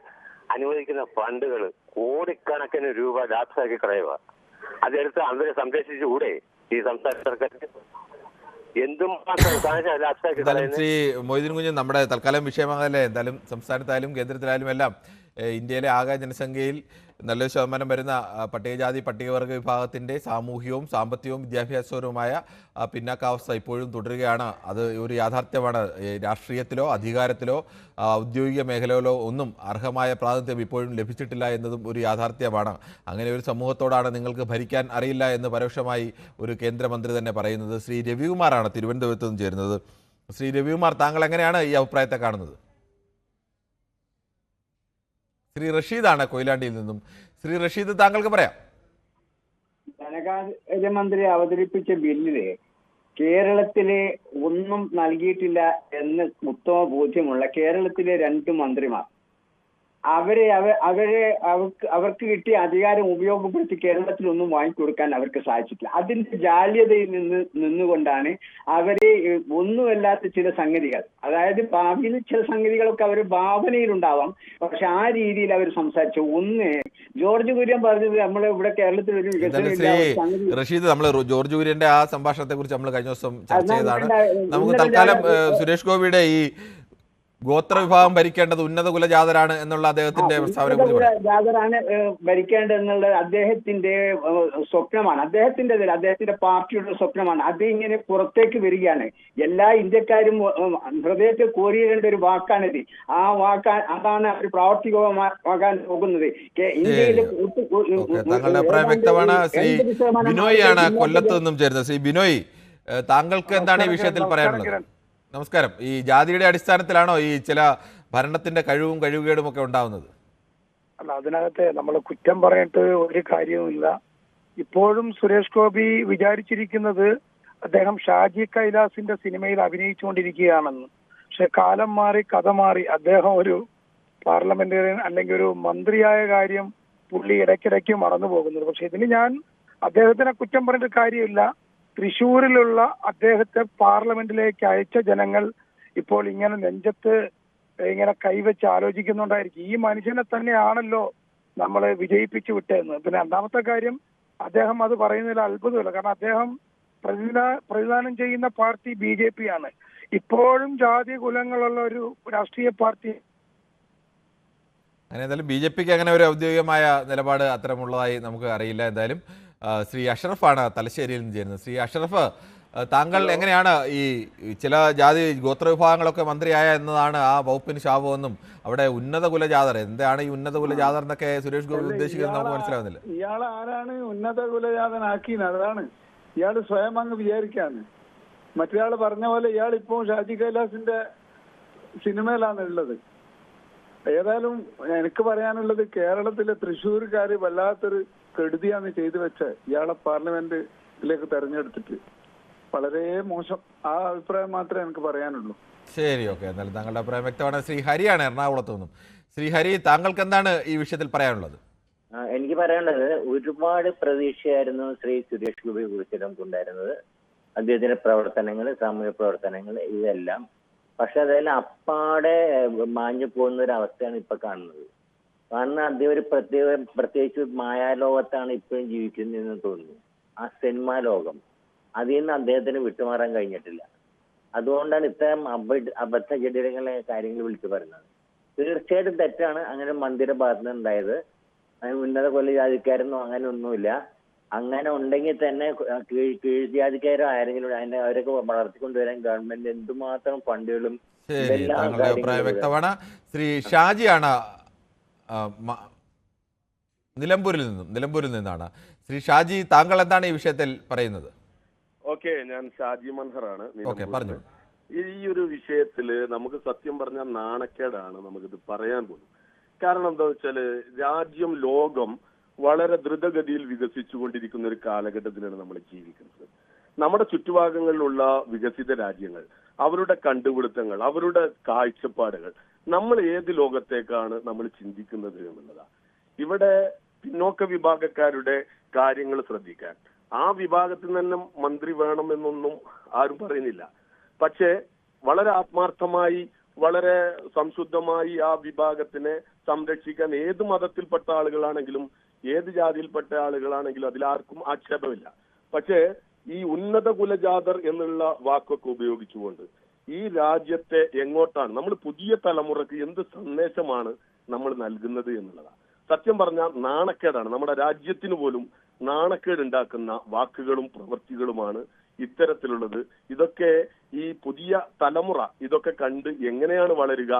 അനുവദിക്കുന്ന ഫണ്ടുകൾ കോടിക്കണക്കിന് രൂപ ലാപ്സാക്കി കളയുക. അതെടുത്ത് അവരെ സംരക്ഷിച്ചുകൂടെ ഈ സംസ്ഥാന സർക്കാരിന്? ശ്രീ മൊയ്തീൻ കുഞ്ഞ്, നമ്മുടെ തൽക്കാലം വിഷയമാകല്ലേ, എന്തായാലും സംസ്ഥാനത്തായാലും കേന്ദ്രത്തിലായാലും എല്ലാം ഇന്ത്യയിലെ ആകെ ജനസംഖ്യയിൽ നല്ലൊരു ശതമാനം വരുന്ന പട്ടികജാതി പട്ടികവർഗ വിഭാഗത്തിൻ്റെ സാമൂഹികവും സാമ്പത്തികവും വിദ്യാഭ്യാസപരവുമായ പിന്നാക്കാവസ്ഥ ഇപ്പോഴും തുടരുകയാണ്. അത് ഒരു യാഥാർത്ഥ്യമാണ്. രാഷ്ട്രീയത്തിലോ അധികാരത്തിലോ ഔദ്യോഗിക മേഖലയിലോ ഒന്നും അർഹമായ പ്രാതിനിധ്യം ഇപ്പോഴും ലഭിച്ചിട്ടില്ല എന്നതും ഒരു യാഥാർത്ഥ്യമാണ്. അങ്ങനെ ഒരു സമൂഹത്തോടാണ് നിങ്ങൾക്ക് ഭരിക്കാൻ അറിയില്ല എന്ന് പരോക്ഷമായി ഒരു കേന്ദ്രമന്ത്രി തന്നെ പറയുന്നത്. ശ്രീ രവികുമാറാണ് തിരുവനന്തപുരത്ത് നിന്ന് ചേരുന്നത്. ശ്രീ രവികുമാർ, താങ്കൾ എങ്ങനെയാണ് ഈ അഭിപ്രായത്തെ കാണുന്നത്? ശ്രീ റഷീദാണ് കൊയിലാണ്ടിയിൽ നിന്നും. ശ്രീ റഷീദ്, താങ്കൾക്ക് പറയാം. ധനകാര്യമന്ത്രി അവതരിപ്പിച്ച ബില്ലില് കേരളത്തില് ഒന്നും നൽകിയിട്ടില്ല എന്ന് ഉത്തമ ബോധ്യമുള്ള കേരളത്തിലെ 2 മന്ത്രിമാർ അവർക്ക് കിട്ടിയ അധികാരം ഉപയോഗപ്പെടുത്തി കേരളത്തിലൊന്നും വാങ്ങിക്കൊടുക്കാൻ അവർക്ക് സാധിച്ചിട്ടില്ല. അതിന്റെ ജാള്യതയിൽ നിന്നുകൊണ്ടാണ് അവര് ഒന്നുമല്ലാത്ത ചില സംഗതികൾ, അതായത് ഭാവിയിൽ ചില സംഗതികളൊക്കെ അവർ ഭാവനയിലുണ്ടാവാം, പക്ഷെ ആ രീതിയിൽ അവർ സംസാരിച്ചു. ഒന്ന്, ജോർജ് കുര്യൻ പറഞ്ഞത് നമ്മൾ ഇവിടെ കേരളത്തിൽ ഒരു വികസനം. റഷീദ്, നമ്മൾ ജോർജ് കുര്യന്റെ ആ സംഭാഷണത്തെ കുറിച്ച് നമ്മൾ കഴിഞ്ഞ ദിവസം ചർച്ച ചെയ്തതാണ്. നമുക്ക് തൽക്കാലം സുരേഷ് ഗോപിയുടെ ഈ ഗോത്രവിഭാഗം ഭരിക്കേണ്ടത് ഉന്നത കുലജാതരാണ് എന്നുള്ള അദ്ദേഹത്തിന്റെ ജാതരാണ് ഭരിക്കേണ്ടതെന്നുള്ളത് അദ്ദേഹത്തിന്റെ സ്വപ്നമാണ്. അദ്ദേഹത്തിന്റെ പാർട്ടിയുടെ സ്വപ്നമാണ്. അത് ഇങ്ങനെ പുറത്തേക്ക് വരികയാണ്. എല്ലാ ഇന്ത്യക്കാരും ഹൃദയത്തിൽ കോരിയിടേണ്ട ഒരു വാക്കാണിത്. ആ അതാണ് അവർ പ്രാവർത്തികമാകാൻ പോകുന്നത്. ഇന്ത്യയിലെ താങ്കളുടെ അഭിപ്രായം വ്യക്തമാണ്. ശ്രീ ബിനോയ് ആണ് കൊല്ലത്ത് നിന്നും ചേരുന്നത്. ശ്രീ ബിനോയ്, താങ്കൾക്ക് എന്താണ് ഈ വിഷയത്തിൽ പറയാനുള്ളത്? നമസ്കാരം. ഈ ജാതിയുടെ അടിസ്ഥാനത്തിലാണോ ഈ ചില ഭരണത്തിന്റെ കഴിവുകേടും ഒക്കെ ഉണ്ടാവുന്നത്? അല്ല, അതിനകത്ത് നമ്മൾ കുറ്റം പറഞ്ഞിട്ട് ഒരു കാര്യവുമില്ല. ഇപ്പോഴും സുരേഷ് ഗോപി വിചാരിച്ചിരിക്കുന്നത് അദ്ദേഹം ഷാജി കൈലാസിന്റെ സിനിമയിൽ അഭിനയിച്ചുകൊണ്ടിരിക്കുകയാണെന്ന്. പക്ഷെ കാലം മാറി, കഥ മാറി. അദ്ദേഹം ഒരു പാർലമെന്റേറിയൻ അല്ലെങ്കിൽ ഒരു മന്ത്രിയായ കാര്യം പുള്ളി ഇടയ്ക്കിടയ്ക്ക് മറന്നു പോകുന്നത്. പക്ഷെ ഇതിന് ഞാൻ അദ്ദേഹത്തിനെ കുറ്റം പറഞ്ഞിട്ട് കാര്യമില്ല. തൃശ്ശൂരിലുള്ള അദ്ദേഹത്തെ പാർലമെന്റിലേക്ക് അയച്ച ജനങ്ങൾ ഇപ്പോൾ ഇങ്ങനെ നെഞ്ചത്ത് ഇങ്ങനെ കൈവച്ച് ആലോചിക്കുന്നുണ്ടായിരിക്കും, ഈ മനുഷ്യനെ തന്നെയാണല്ലോ നമ്മൾ വിജയിപ്പിച്ചു വിട്ടതെന്ന്. പിന്നെ രണ്ടാമത്തെ കാര്യം, അദ്ദേഹം അത് പറയുന്നതിൽ അത്ഭുതമില്ല. കാരണം അദ്ദേഹം പ്രതിദാനം ചെയ്യുന്ന പാർട്ടി BJP ആണ്. ഇപ്പോഴും ജാതി കുലങ്ങളുള്ള ഒരു രാഷ്ട്രീയ പാർട്ടി. അങ്ങനെ എന്തായാലും BJPക്ക് അങ്ങനെ ഒരു ഔദ്യോഗികമായ നിലപാട് അത്തരമുള്ളതായി നമുക്ക് അറിയില്ല. എന്തായാലും ശ്രീ അഷ്റഫാണ് തലശ്ശേരിയിൽ നിന്ന് ചേരുന്നത്. ശ്രീ അഷ്റഫ്, താങ്കൾ എങ്ങനെയാണ് ഈ ചില ജാതി ഗോത്രവിഭാഗങ്ങളൊക്കെ മന്ത്രിയായ എന്നതാണ് ആ വകുപ്പിന് ശാപമെന്നും അവിടെ ഉന്നത കുലജാതർ, എന്താണ് ഈ ഉന്നത കുലജാതർ എന്നൊക്കെ സുരേഷ് ഗോപി ഉദ്ദേശിക്കുന്നത് നമുക്ക് മനസ്സിലാവുന്നില്ല. ഇയാൾ ആരാണ് ഉന്നത കുലജാതനാക്കിയത്? അതാണ് ഇയാൾ സ്വയം അങ്ങ് വിചാരിക്കാണ്. മറ്റേയാൾ പറഞ്ഞ പോലെ ഇയാൾ ഇപ്പോൾ ഷാജി കൈലാസിന്റെ സിനിമയിലാണ് ഉള്ളത്. ഏതായാലും എനിക്ക് പറയാനുള്ളത്, കേരളത്തിലെ തൃശ്ശൂർക്കാര് വല്ലാത്തൊരു കെടുതിയാണ് ചെയ്തു വെച്ച ഇയാളെ പാർലമെന്റിലേക്ക് തെരഞ്ഞെടുത്തിട്ട്. വളരെ മോശം. ആ അഭിപ്രായം മാത്രമേ എനിക്ക് പറയാനുള്ളൂ. ശരി, ഓക്കെ. എന്നാലും താങ്കളുടെ അഭിപ്രായം വ്യക്തമാണ്. ശ്രീ ഹരിയാണ് എറണാകുളത്ത് നിന്നും. ശ്രീ ഹരി, താങ്കൾക്ക് എന്താണ് ഈ വിഷയത്തിൽ പറയാനുള്ളത്? എനിക്ക് പറയാനുള്ളത്, ഒരുപാട് പ്രതീക്ഷയായിരുന്നു ശ്രീ സുരേഷ് ഗോപിയെ കുറിച്ച് നമുക്കുണ്ടായിരുന്നത്. അദ്ദേഹത്തിന്റെ പ്രവർത്തനങ്ങൾ, സാമൂഹ്യ പ്രവർത്തനങ്ങൾ, ഇതെല്ലാം. പക്ഷെ അതെല്ലാം അപ്പാടെ മാഞ്ഞു പോകുന്ന ഒരു അവസ്ഥയാണ് ഇപ്പൊ കാണുന്നത്. കാരണം അദ്ദേഹം ഒരു പ്രത്യേകിച്ച് മായാലോകത്താണ് ഇപ്പോഴും ജീവിക്കുന്നതെന്ന് തോന്നുന്നു. ആ സിനിമാ ലോകം, അതിൽ നിന്ന് അദ്ദേഹത്തിന് വിട്ടുമാറാൻ കഴിഞ്ഞിട്ടില്ല. അതുകൊണ്ടാണ് ഇത്തരം അബദ്ധജടിലങ്ങളെ കാര്യങ്ങൾ വിളിച്ചു പറയുന്നത്. തീർച്ചയായിട്ടും തെറ്റാണ് അങ്ങനെ മന്ത്രിയുടെ ഭാഗത്ത് നിന്ന് ഉണ്ടായത്. അങ്ങനെ ഉന്നത കൊലജാതിക്കാരൊന്നും അങ്ങനെ ഒന്നുമില്ല. അങ്ങനെ ഉണ്ടെങ്കിൽ തന്നെ കീഴ്ജാതിക്കാരോ ആരെങ്കിലും അവരൊക്കെ വളർത്തിക്കൊണ്ടുവരാൻ ഗവൺമെന്റ് എന്തുമാത്രം ഫണ്ടുകളും. താങ്കളുടെ അഭിപ്രായം വ്യക്തമാണ്. ശ്രീ ഷാജിയാണ് നിലമ്പൂരിൽ നിന്നാണ്. ശ്രീ ഷാജി, താങ്കൾ എന്താണ് ഈ വിഷയത്തിൽ പറയുന്നത്? ഓക്കെ, ഞാൻ ഷാജി മൻഹറാണ്. പറഞ്ഞു. ഈ ഒരു വിഷയത്തില് നമുക്ക് സത്യം പറഞ്ഞാൽ നാണക്കേടാണ് നമുക്കിത് പറയാൻ പോലും. കാരണം എന്താ വെച്ചാല്, രാജ്യം, ലോകം വളരെ ദ്രുതഗതിയിൽ വികസിച്ചുകൊണ്ടിരിക്കുന്ന ഒരു കാലഘട്ടത്തിലാണ് നമ്മൾ ജീവിക്കുന്നത്. നമ്മുടെ ചുറ്റുഭാഗങ്ങളിലുള്ള വികസിത രാജ്യങ്ങൾ, അവരുടെ കണ്ടുപിടുത്തങ്ങൾ, അവരുടെ കാഴ്ചപ്പാടുകൾ, നമ്മൾ ഏത് ലോകത്തേക്കാണ് നമ്മൾ ചിന്തിക്കുന്നത് എന്നുള്ളതാണ്. ഇവിടെ പിന്നോക്ക വിഭാഗക്കാരുടെ കാര്യങ്ങൾ ശ്രദ്ധിക്കാൻ ആ വിഭാഗത്തിൽ തന്നെ മന്ത്രി വേണമെന്നൊന്നും ആരും പറയുന്നില്ല. പക്ഷേ വളരെ ആത്മാർത്ഥമായി, വളരെ സംശുദ്ധമായി ആ വിഭാഗത്തിനെ സംരക്ഷിക്കാൻ ഏത് മതത്തിൽപ്പെട്ട ആളുകളാണെങ്കിലും ഏത് ജാതിയിൽപ്പെട്ട ആളുകളാണെങ്കിലും അതിലാർക്കും ആക്ഷേപമില്ല. പക്ഷേ ഈ ഉന്നത കുലജാതർ എന്നുള്ള വാക്കൊക്കെ ഉപയോഗിച്ചുകൊണ്ട് ഈ രാജ്യത്തെ എങ്ങോട്ടാണ്, നമ്മൾ പുതിയ തലമുറക്ക് എന്ത് സന്ദേശമാണ് നമ്മൾ നൽകുന്നത് എന്നുള്ളതാണ്. സത്യം പറഞ്ഞാൽ നാണക്കേടാണ്. നമ്മുടെ രാജ്യത്തിന് പോലും നാണക്കേട് ഉണ്ടാക്കുന്ന വാക്കുകളും പ്രവൃത്തികളുമാണ് ഇത്തരത്തിലുള്ളത്. ഇതൊക്കെ ഈ പുതിയ തലമുറ ഇതൊക്കെ കണ്ട് എങ്ങനെയാണ് വളരുക?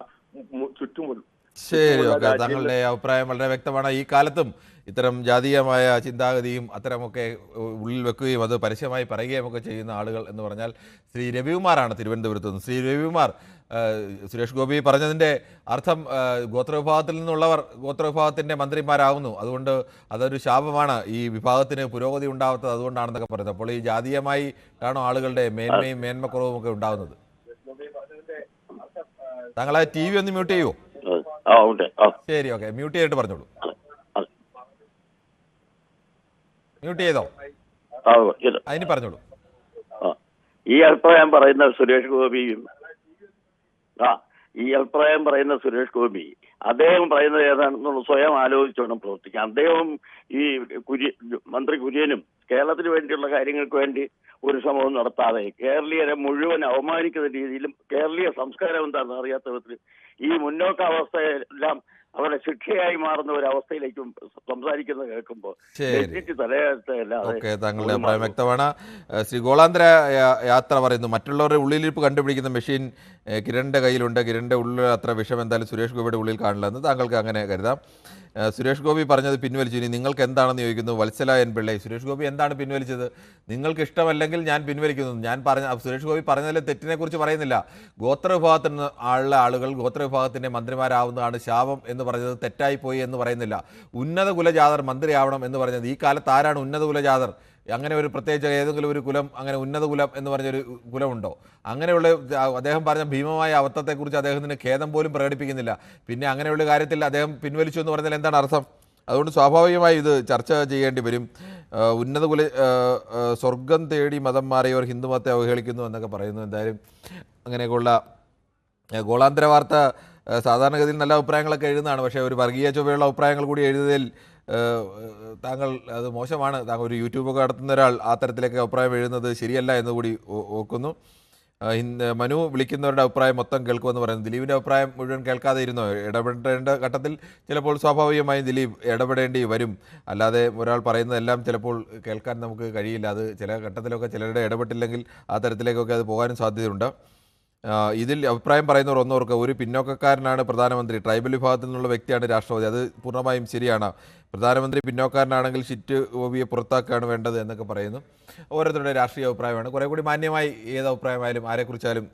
ചുറ്റുമുള്ള ശരി, ഓക്കെ. താങ്കളുടെ അഭിപ്രായം വളരെ വ്യക്തമാണ്. ഈ കാലത്തും ഇത്തരം ജാതീയമായ ചിന്താഗതിയും അത്തരമൊക്കെ ഉള്ളിൽ വെക്കുകയും അത് പരസ്യമായി പറയുകയും ഒക്കെ ചെയ്യുന്ന ആളുകൾ എന്ന് പറഞ്ഞാൽ ശ്രീ രവികുമാറാണ് തിരുവനന്തപുരത്ത് നിന്ന്. ശ്രീ രവികുമാർ, സുരേഷ് ഗോപി പറഞ്ഞതിൻ്റെ അർത്ഥം ഗോത്രവിഭാഗത്തിൽ നിന്നുള്ളവർ ഗോത്രവിഭാഗത്തിൻ്റെ മന്ത്രിമാരാകുന്നു, അതുകൊണ്ട് അതൊരു ശാപമാണ്, ഈ വിഭാഗത്തിന് പുരോഗതി ഉണ്ടാവാത്തത് അതുകൊണ്ടാണെന്നൊക്കെ പറയുന്നത്. അപ്പോൾ ഈ ജാതീയമായി ആണോ ആളുകളുടെ മേന്മയും മേന്മക്കുറവും ഒക്കെ ഉണ്ടാകുന്നത്? താങ്കൾ ആ TV ഒന്ന് മ്യൂട്ട് ചെയ്യുമോ? ശരി, ഓക്കെ. മ്യൂട്ട് ചെയ്തിട്ട് പറഞ്ഞോളൂ. മ്യൂട്ട് ചെയ്തോ? അതിന് പറഞ്ഞോളൂ. ഈ അഭിപ്രായം പറയുന്ന സുരേഷ് ഗോപിയും അദ്ദേഹം പറയുന്നത് ഏതാണെന്നുള്ള സ്വയം ആലോചിച്ചോണം പ്രവർത്തിക്കാം. അദ്ദേഹം ഈ മന്ത്രി കുര്യനും കേരളത്തിന് വേണ്ടിയുള്ള കാര്യങ്ങൾക്ക് വേണ്ടി ഒരു ശ്രമവും നടത്താതെ കേരളീയരെ മുഴുവൻ അവമാനിക്കുന്ന രീതിയിലും കേരളീയ സംസ്കാരം എന്താണെന്ന് അറിയാത്ത വിധത്തിൽ ഈ മുന്നോക്കാവസ്ഥയെല്ലാം അവരുടെ ശിക്ഷയായി മാറുന്ന ഒരു അവസ്ഥയിലേക്കും സംസാരിക്കുന്നത് കേൾക്കുമ്പോൾ ഓക്കെ, താങ്കളുടെ അഭിപ്രായം വ്യക്തമാണ്. ശ്രീ ഗോളാന്തര യാത്ര പറയുന്നു, മറ്റുള്ളവരുടെ ഉള്ളിലിരിപ്പ് കണ്ടുപിടിക്കുന്ന മെഷീൻ കിരണിന്റെ കയ്യിലുണ്ട്, കിരണിന്റെ ഉള്ളിൽ അത്ര വിഷം എന്തായാലും സുരേഷ് ഗോപിയുടെ ഉള്ളിൽ കാണില്ല എന്ന് താങ്കൾക്ക് അങ്ങനെ കരുതാം. സുരേഷ് ഗോപി പറഞ്ഞത് പിൻവലിച്ചു, ഇനി നിങ്ങൾക്ക് എന്താണെന്ന് ചോദിക്കുന്നു വത്സല എൻ പിള്ളை. സുരേഷ് ഗോപി എന്താണ് പിൻവലിച്ചത്? നിങ്ങൾക്ക് ഇഷ്ടമല്ലെങ്കിൽ ഞാൻ പിൻവലിക്കുന്നു. സുരേഷ് ഗോപി പറഞ്ഞതിൽ തെറ്റിനെ കുറിച്ച് പറയുന്നില്ല. ഗോത്രവിഭാഗത്തിൽ നിന്ന് ആളുകൾ ഗോത്രവിഭാഗത്തിൻ്റെ മന്ത്രിമാരാവുന്നതാണ് ശാപം എന്ന് പറഞ്ഞത് തെറ്റായിപ്പോയി എന്ന് പറയുന്നില്ല. ഉന്നത കുലജാതർ മന്ത്രിയാവണം എന്ന് പറഞ്ഞത് ഈ കാലത്ത് ആരാണ് ഉന്നത കുലജാതർ? അങ്ങനെ ഒരു പ്രത്യേകിച്ച് ഏതെങ്കിലും ഒരു കുലം, അങ്ങനെ ഉന്നത കുലം എന്ന് പറഞ്ഞൊരു കുലമുണ്ടോ? അങ്ങനെയുള്ള അദ്ദേഹം പറഞ്ഞ ഭീമമായ അബദ്ധത്തെക്കുറിച്ച് അദ്ദേഹത്തിന് ഖേദം പോലും പ്രകടിപ്പിക്കുന്നില്ല. പിന്നെ അങ്ങനെയുള്ള കാര്യത്തിൽ അദ്ദേഹം പിൻവലിച്ചു എന്ന് പറഞ്ഞാൽ എന്താണ് അർത്ഥം? അതുകൊണ്ട് സ്വാഭാവികമായി ഇത് ചർച്ച ചെയ്യേണ്ടി വരും. ഉന്നത കുല സ്വർഗം തേടി മതം മാറിയവർ ഹിന്ദുമതത്തെ അവഹേളിക്കുന്നു എന്നൊക്കെ പറയുന്നു. എന്തായാലും അങ്ങനെയൊക്കെയുള്ള ഗോളാന്തര വാർത്ത സാധാരണഗതിയിൽ നല്ല അഭിപ്രായങ്ങളൊക്കെ എഴുതുന്നതാണ്, പക്ഷേ ഒരു വർഗീയ ചൊവ്വയുള്ള അഭിപ്രായങ്ങൾ കൂടി എഴുതിയതിൽ താങ്കൾ അത് മോശമാണ്. താങ്കൾ ഒരു യൂട്യൂബൊക്കെ നടത്തുന്ന ഒരാൾ ആ തരത്തിലേക്ക് അഭിപ്രായം എഴുതുന്നത് ശരിയല്ല എന്നുകൂടി ഓർക്കുന്നു. മനു വിളിക്കുന്നവരുടെ അഭിപ്രായം മൊത്തം കേൾക്കുമെന്ന് പറയുന്നു. ദിലീപിൻ്റെ അഭിപ്രായം മുഴുവൻ കേൾക്കാതെ ഇരുന്നോ? ഇടപെടേണ്ട ഘട്ടത്തിൽ ചിലപ്പോൾ സ്വാഭാവികമായും ദിലീപ് ഇടപെടേണ്ടി വരും. അല്ലാതെ ഒരാൾ പറയുന്നതെല്ലാം ചിലപ്പോൾ കേൾക്കാൻ നമുക്ക് കഴിയില്ല. അത് ചില ഘട്ടത്തിലൊക്കെ ചിലരുടെ ഇടപെട്ടില്ലെങ്കിൽ ആ തരത്തിലേക്കൊക്കെ അത് പോകാനും സാധ്യതയുണ്ട്. ഇതിൽ അഭിപ്രായം പറയുന്നവർ ഒന്നോർക്ക്, ഒരു പിന്നോക്കക്കാരനാണ് പ്രധാനമന്ത്രി, ട്രൈബൽ വിഭാഗത്തിൽ നിന്നുള്ള വ്യക്തിയാണ് രാഷ്ട്രപതി. അത് പൂർണ്ണമായും ശരിയാണ്. പ്രധാനമന്ത്രി പിന്നോക്കാരനാണെങ്കിൽ ഷിറ്റ് ഗോപിയെ പുറത്താക്കുകയാണ് വേണ്ടത് എന്നൊക്കെ പറയുന്നു. ഓരോരുത്തരുടെ രാഷ്ട്രീയ അഭിപ്രായമാണ്. കുറേ കൂടി മാന്യമായി ഏത് അഭിപ്രായമായാലും ആരെക്കുറിച്ചാലും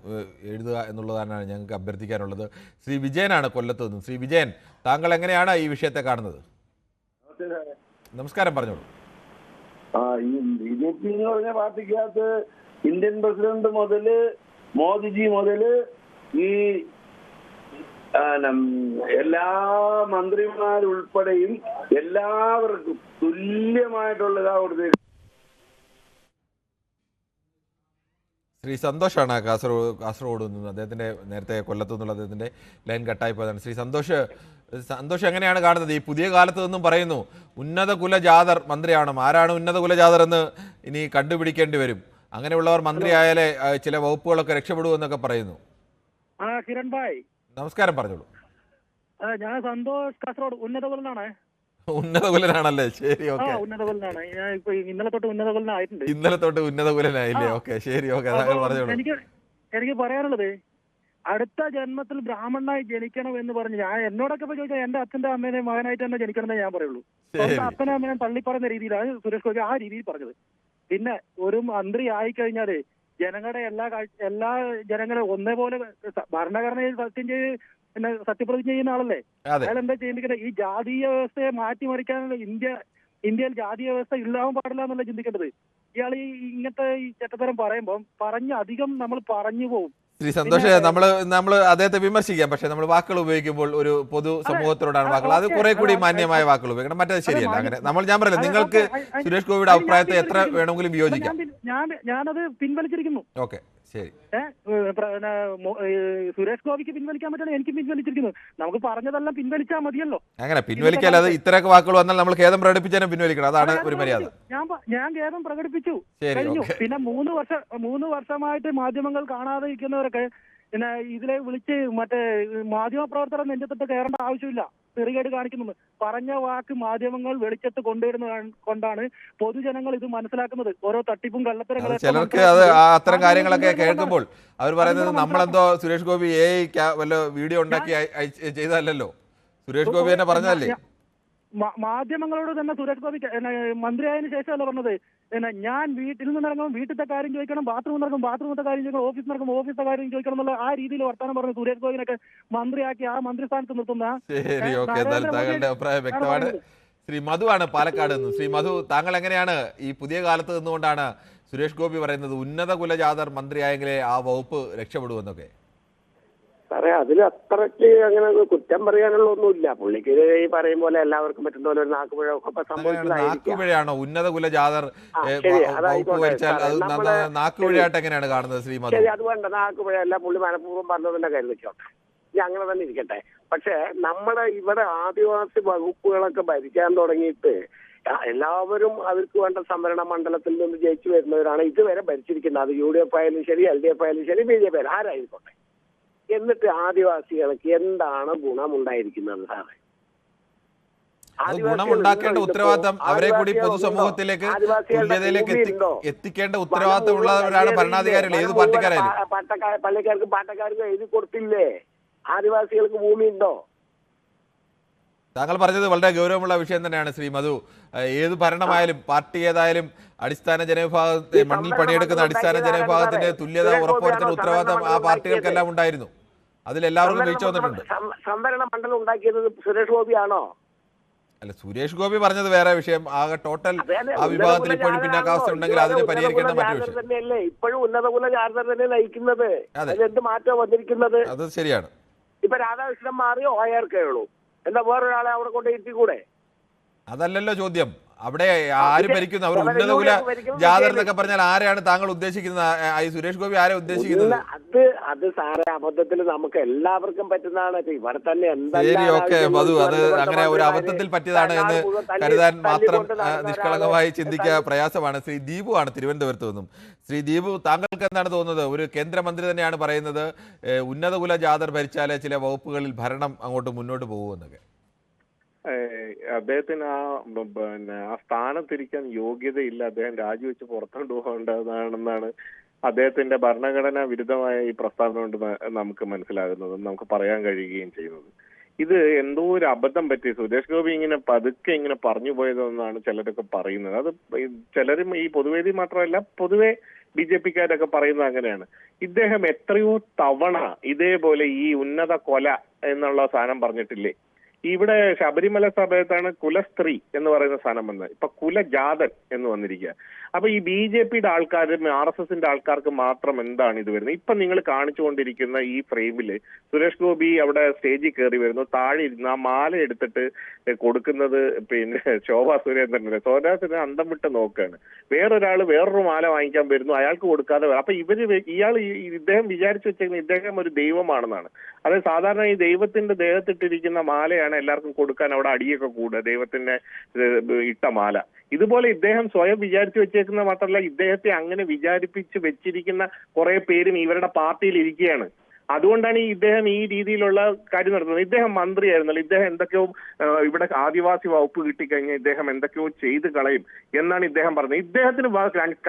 എഴുതുക എന്നുള്ളതാണ് ഞങ്ങൾക്ക് അഭ്യർത്ഥിക്കാനുള്ളത്. ശ്രീ വിജയനാണ് കൊല്ലത്ത് നിന്നും. ശ്രീ വിജയൻ, താങ്കൾ എങ്ങനെയാണ് ഈ വിഷയത്തെ കാണുന്നത്? നമസ്കാരം, പറഞ്ഞോളൂ. ഈ BJP എന്ന് പറഞ്ഞ പാർട്ടിക്കകത്ത് ഇന്ത്യൻ പ്രസിഡന്റ് മുതല് മോദിജി മുതല് ഈ എല്ലാ മന്ത്രിമാരുൾപ്പെടെയും എല്ലാവർക്കും തുല്യമായിട്ടുള്ള ഇതാ കൊടുത്തത്. ശ്രീ സന്തോഷാണ് കാസർഗോഡ് നിന്ന്. അദ്ദേഹത്തിൻ്റെ നേരത്തെ കൊല്ലത്തു നിന്നുള്ള അദ്ദേഹത്തിൻ്റെ ലൈൻ കട്ടായി പോയതാണ്. ശ്രീ സന്തോഷ് എങ്ങനെയാണ് കാണുന്നത്? ഈ പുതിയ കാലത്ത് നിന്നും പറയുന്നു ഉന്നത കുലജാതർ മന്ത്രിയാവണം. ആരാണ് ഉന്നത കുലജാതർ എന്ന് ഇനി കണ്ടുപിടിക്കേണ്ടി വരും. അങ്ങനെയുള്ളവർ മന്ത്രിയായാലേ ചില വകുപ്പുകളൊക്കെ രക്ഷപ്പെടുമെന്നൊക്കെ പറയുന്നു. കിരൺ ഭായ് നമസ്കാരം, പറഞ്ഞോളൂ. ഞാൻ സന്തോഷ്, കാസർഗോഡ്. ഉന്നതകുലനാണ്. ഉന്നതകുലനാണല്ലേ? ശരി, ഓക്കെ. ഉന്നതകുലനാണ്. ഞാൻ ഇപ്പൊ ഇന്നലെ തൊട്ട് ഉന്നതകുലനായിട്ടുണ്ട്. ഇന്നലെ തൊട്ട് ഉന്നതകുലനായില്ലേ? ഓക്കെ, ശരി, ഓക്കെ. പറഞ്ഞോളൂ. എനിക്ക് പറയാനുള്ളത്, അടുത്ത ജന്മത്തിൽ ബ്രാഹ്മണനായി ജനിക്കണം എന്ന് പറഞ്ഞ് ഞാൻ എന്നോടൊക്കെ ചോദിച്ചാൽ എന്റെ അച്ഛന്റെ അമ്മേനെ മകനായിട്ട് തന്നെ ജനിക്കണം എന്നേ ഞാൻ പറയുള്ളൂ. അപ്പനെ അമ്മേനെ തള്ളിപ്പറയുന്ന രീതിയിലാണ് സുരേഷ് ഗോപി ആ രീതിയിൽ പറഞ്ഞത്. പിന്നെ ഒരു മന്ത്രി ആയിക്കഴിഞ്ഞാല് ജനങ്ങളുടെ എല്ലാ ജനങ്ങളെ ഒന്നേപോലെ ഭരണഘടനയിൽ സത്യപ്രതിജ്ഞ ചെയ്യുന്ന ആളല്ലേ. അയാൾ എന്താ ചെയ്യേണ്ടത്? ഈ ജാതീയ വ്യവസ്ഥയെ മാറ്റിമറിക്കാനുള്ള ഇന്ത്യയിൽ ജാതീയ വ്യവസ്ഥ ഇല്ലാവാൻ പാടില്ല എന്നല്ല ചിന്തിക്കേണ്ടത്. ഇയാൾ ഇങ്ങനത്തെ ഈ ചട്ടത്തരം പറയുമ്പോൾ അധികം നമ്മൾ പറഞ്ഞു പോകും. ശ്രീ സന്തോഷ്, നമ്മൾ അദ്ദേഹത്തെ വിമർശിക്കാം, പക്ഷെ നമ്മൾ വാക്കുകൾ ഉപയോഗിക്കുമ്പോൾ ഒരു പൊതു സമൂഹത്തിനോടാണ് വാക്കുകൾ, അത് കുറെ കൂടി മാന്യമായ വാക്കുകൾ ഉപയോഗിക്കണം. മറ്റേത് ശരിയല്ല. അങ്ങനെ ഞാൻ പറയില്ല, നിങ്ങൾക്ക് സുരേഷ് ഗോപിയുടെ അഭിപ്രായത്തെ എത്ര വേണമെങ്കിലും വിയോജിക്കാം. ഞാനത് പിൻവലിച്ചിരിക്കുന്നു. ഓക്കെ, ശരി. സുരേഷ് ഗോപിക്ക് പിൻവലിക്കാൻ പറ്റണം, എനിക്ക് പിൻവലിച്ചിരിക്കുന്നു. നമുക്ക് പറഞ്ഞതെല്ലാം പിൻവലിച്ചാൽ മതിയല്ലോ. അങ്ങനെ പിൻവലിക്കാൻ അത് ഇത്രയൊക്കെ വാക്കുകൾ വന്നാൽ നമ്മൾ ഖേദം പ്രകടിപ്പിച്ചാലും പിൻവലിക്കണം. അതാണ് ഒരു മര്യാദ. ഞാൻ ഖേദം പ്രകടിപ്പിച്ചു കഴിഞ്ഞു. പിന്നെ 3 വർഷമായിട്ട് മാധ്യമങ്ങൾ കാണാതെ ഇരിക്കുന്നവരൊക്കെ പിന്നെ ഇതിലെ വിളിച്ച് മറ്റേ മാധ്യമ പ്രവർത്തകർ നെഞ്ചത്തിട്ട് കയറേണ്ട ആവശ്യമില്ല. നെറികേട് കാണിക്കുന്നത്. പറഞ്ഞ വാക്ക് മാധ്യമങ്ങൾ വെളിച്ചത്ത് കൊണ്ടാണ് പൊതുജനങ്ങൾ ഇത് മനസ്സിലാക്കുന്നത്. ഓരോ തട്ടിപ്പും കള്ളത്തരങ്ങളും ചിലർക്ക് അത് അത്തരം കാര്യങ്ങളൊക്കെ കേൾക്കുമ്പോൾ അവർ പറയുന്നത് നമ്മളെന്തോ സുരേഷ് ഗോപി വല്ല വീഡിയോ ഉണ്ടാക്കി ചെയ്തതല്ലോ, സുരേഷ് ഗോപി തന്നെ പറഞ്ഞതല്ലേ. മാധ്യമങ്ങളോട് തന്നെ സുരേഷ് ഗോപി മന്ത്രിയായതിനു ശേഷമല്ല പറഞ്ഞത്, ഞാൻ വീട്ടിൽ നിന്ന് ഇറങ്ങുമ്പോൾ വീട്ടിലത്തെ കാര്യം ചോദിക്കണം, ബാത്റൂമിൽ നടക്കും ബാത്റൂമിലത്തെ കാര്യം ചോദിക്കണം, ഓഫീസിൽ നടക്കുമ്പോൾ ഓഫീസിലെ കാര്യം ചോദിക്കണം എന്നുള്ള ആ രീതിയിൽ വർത്താനം പറഞ്ഞു സുരേഷ് ഗോപിനൊക്കെ മന്ത്രിയാക്കി ആ മന്ത്രിസ്ഥാനത്ത് നിർത്തുന്ന. ശരി, ഓക്കെ, എന്തായാലും താങ്കളുടെ അഭിപ്രായം വ്യക്തമാണ്. ശ്രീ മധു ആണ് പാലക്കാട് നിന്ന്. ശ്രീ മധു, താങ്കൾ എങ്ങനെയാണ് ഈ പുതിയ കാലത്ത് നിന്നുകൊണ്ടാണ് സുരേഷ് ഗോപി പറയുന്നത് ഉന്നത കുലജാതർ മന്ത്രിയായെങ്കിലേ ആ വകുപ്പ് രക്ഷപ്പെടുമെന്നൊക്കെ? സാറേ, അതിൽ അത്രയ്ക്ക് അങ്ങനെ കുറ്റം പറയാനുള്ള ഒന്നുമില്ല. പുള്ളിക്ക് ഈ പറയും പോലെ എല്ലാവർക്കും പറ്റുന്ന പോലെ ഒരു നാക്കുപിഴ സംഭവിച്ചതായിരിക്കും. നാക്കുപിഴയാണോ ഉന്നത കുലജാതർ വകുപ്പ് ഭരിച്ചാൽ അത് നാക്കുപിഴയായിട്ട് എങ്ങനെയാണ് കാണുന്നത് ശ്രീ മധു? ശരി, അത് വേണ്ട, നാക്കുപിഴ അല്ല, പുള്ളി മനഃപൂർവ്വം പറഞ്ഞതന്നെ കരുതിച്ചോട്ടെ, ഇനി അങ്ങനെ തന്നെ ഇരിക്കട്ടെ. പക്ഷെ നമ്മുടെ ഇവിടെ ആദിവാസി വകുപ്പുകളൊക്കെ ഭരിക്കാൻ തുടങ്ങിയിട്ട് എല്ലാവരും അവർക്ക് വേണ്ട സംവരണ മണ്ഡലത്തിൽ നിന്ന് ജയിച്ചു വരുന്നവരാണ് ഇതുവരെ ഭരിച്ചിരിക്കുന്നത്. അത് UDF ആയാലും ശരി, LDF ആയാലും ശരി, BJP ആയാലും ആരായിക്കോട്ടെ. എന്നിട്ട് ആദിവാസികൾക്ക് എന്താണ് ഗുണമുണ്ടായിരിക്കുന്നത് സാറേ? ഗുണമുണ്ടാക്കേണ്ട ഉത്തരവാദിത്തം അവരെ കൂടി പൊതുസമൂഹത്തിലേക്ക് തുല്യതയിലേക്ക് എത്തിക്കേണ്ട ഉത്തരവാദിത്തം ഉള്ളവരാണ് ഭരണാധികാരികൾ, ഏത് പാർട്ടിക്കാരായാലും. പള്ളിക്കാർക്കും പാട്ടക്കാർക്കും എഴുതി കൊടുത്തില്ലേ? ആദിവാസികൾക്ക് ഭൂമി ഉണ്ടോ? താങ്കൾ പറഞ്ഞത് വളരെ ഗൗരവമുള്ള വിഷയം തന്നെയാണ് ശ്രീ മധു. ഏത് ഭരണമായാലും പാർട്ടി ഏതായാലും അടിസ്ഥാന ജനവിഭാഗത്തെ മണ്ണിൽ പണിയെടുക്കുന്ന അടിസ്ഥാന ജനവിഭാഗത്തിന്റെ തുല്യത ഉറപ്പുവരുത്തുന്ന ഉത്തരവാദിത്തം ആ പാർട്ടികൾക്കെല്ലാം ഉണ്ടായിരുന്നു. അതിലെല്ലാവർക്കും വീഴ്ച വന്നിട്ടുണ്ട്. സംവരണ മണ്ഡലം ഉണ്ടാക്കിയത് സുരേഷ് ഗോപിയാണോ? അല്ല, സുരേഷ് ഗോപി പറഞ്ഞത് വേറെ വിഷയം. ആകെ ടോട്ടൽ ആ വിഭാഗത്തിൽ ഇപ്പോഴും പിന്നാക്കാവസ്ഥ ഉണ്ടെങ്കിൽ അതിനെ പരിഹരിക്കേണ്ട മറ്റു വിഷയം തന്നെയല്ലേ ഇപ്പോഴും ഉന്നത കുലജാതർ തന്നെ നയിക്കുന്നത്. അതിലെന്ത് മാറ്റം വന്നിരിക്കുന്നത്? അത് ശരിയാണ്. ഇപ്പൊ രാധാകൃഷ്ണൻ മാറിയോ ORK ഉള്ളൂ, എന്താ വേറൊരാളെ അവിടെ കൊണ്ട് ഇരുത്തിക്കൂടെ? അതല്ലല്ലോ ചോദ്യം. അവിടെ ആര് ഭരിക്കുന്നു? അവർ ഉന്നത കുല ജാതർ എന്നൊക്കെ പറഞ്ഞാൽ ആരെയാണ് താങ്കൾ ഉദ്ദേശിക്കുന്നത്? സുരേഷ് ഗോപി ആരെ ഉദ്ദേശിക്കുന്നത്? അത് സാറേ അബദ്ധത്തിൽ നമുക്ക് എല്ലാവർക്കും പറ്റുന്നതാണ്. ഇവിടെ തന്നെ ശരി, ഓക്കെ മധു, അത് അങ്ങനെ ഒരു അബദ്ധത്തിൽ പറ്റിയതാണ് എന്ന് കരുതാൻ മാത്രം നിഷ്കളങ്കമായി ചിന്തിക്കുക പ്രയാസമാണ്. ശ്രീ ദീപു ആണ് തിരുവനന്തപുരത്ത് നിന്നും. ശ്രീ ദീപു, താങ്കൾക്ക് എന്താണ് തോന്നുന്നത്? ഒരു കേന്ദ്രമന്ത്രി തന്നെയാണ് പറയുന്നത് ഉന്നത കുല ജാതർ ഭരിച്ചാലേ ചില വകുപ്പുകളിൽ ഭരണം അങ്ങോട്ട് മുന്നോട്ട് പോകുമെന്നൊക്കെ. അദ്ദേഹത്തിന് ആ സ്ഥാനത്തിരിക്കാൻ യോഗ്യതയില്ല, അദ്ദേഹം രാജിവെച്ച് പുറത്തോട്ട് പോകേണ്ടതാണെന്നാണ് അദ്ദേഹത്തിന്റെ ഭരണഘടനാ വിരുദ്ധമായ ഈ പ്രസ്താവന കൊണ്ട് നമുക്ക് മനസ്സിലാകുന്നതും നമുക്ക് പറയാൻ കഴിയുകയും ചെയ്യുന്നത്. ഇത് എന്തോ ഒരു അബദ്ധം പറ്റി സുരേഷ് ഗോപി ഇങ്ങനെ പതുക്കെ ഇങ്ങനെ പറഞ്ഞു പോയതെന്നാണ് ചിലരൊക്കെ പറയുന്നത്. അത് ചിലരും ഈ പൊതുവേദി മാത്രമല്ല പൊതുവെ BJP-ക്കാരൊക്കെ പറയുന്നത് അങ്ങനെയാണ്. ഇദ്ദേഹം എത്രയോ തവണ ഇതേപോലെ ഈ ഉന്നത കൊല എന്നുള്ള സാധനം പറഞ്ഞിട്ടില്ലേ? ഇവിടെ ശബരിമല സമയത്താണ് കുലസ്ത്രീ എന്ന് പറയുന്ന സാധനം വന്നത്, ഇപ്പൊ കുലജാതൻ എന്ന് വന്നിരിക്കുക. അപ്പൊ ഈ BJP-യുടെ ആൾക്കാരും RSS-ന്റെ ആൾക്കാർക്ക് മാത്രം എന്താണ് ഇത് വരുന്നത്? ഇപ്പൊ നിങ്ങൾ കാണിച്ചുകൊണ്ടിരിക്കുന്ന ഈ ഫ്രെയിമില് സുരേഷ് ഗോപി അവിടെ സ്റ്റേജിൽ കയറി വരുന്നു, താഴെ ഇരുന്ന് ആ മാല എടുത്തിട്ട് കൊടുക്കുന്നത് പിന്നെ ശോഭാ സുരേന്ദ്രനെ. സുരേന്ദ്രനെ അന്തം വിട്ട് നോക്കുകയാണ്. വേറൊരാള് വേറൊരു മാല വാങ്ങിക്കാൻ വരുന്നു, അയാൾക്ക് കൊടുക്കാതെ. അപ്പൊ ഇദ്ദേഹം വിചാരിച്ചു വെച്ചിരിക്കുന്ന ഇദ്ദേഹം ഒരു ദൈവമാണെന്നാണ്. അതായത് സാധാരണ ഈ ദൈവത്തിന്റെ ദേഹത്തിട്ടിരിക്കുന്ന മാലയാണ് എല്ലാവർക്കും കൊടുക്കാൻ അവിടെ അടിയൊക്കെ കൂടുക, ദൈവത്തിന്റെ ഇട്ട മാല. ഇതുപോലെ ഇദ്ദേഹം സ്വയം വിചാരിച്ചു വെച്ചേക്കുന്ന മാത്രമല്ല, ഇദ്ദേഹത്തെ അങ്ങനെ വിചാരിപ്പിച്ച് വെച്ചിരിക്കുന്ന കുറെ പേരും ഇവരുടെ പാർട്ടിയിൽ ഇരിക്കുകയാണ്. അതുകൊണ്ടാണ് ഇദ്ദേഹം ഈ രീതിയിലുള്ള കാര്യം നടത്തുന്നത്. ഇദ്ദേഹം മന്ത്രിയായിരുന്നല്ലോ, ഇദ്ദേഹം എന്തൊക്കെയോ ഇവിടെ ആദിവാസി വകുപ്പ് കിട്ടിക്കഴിഞ്ഞാൽ ഇദ്ദേഹം എന്തൊക്കെയോ ചെയ്ത് കളയും എന്നാണ് ഇദ്ദേഹം പറഞ്ഞത്. ഇദ്ദേഹത്തിന്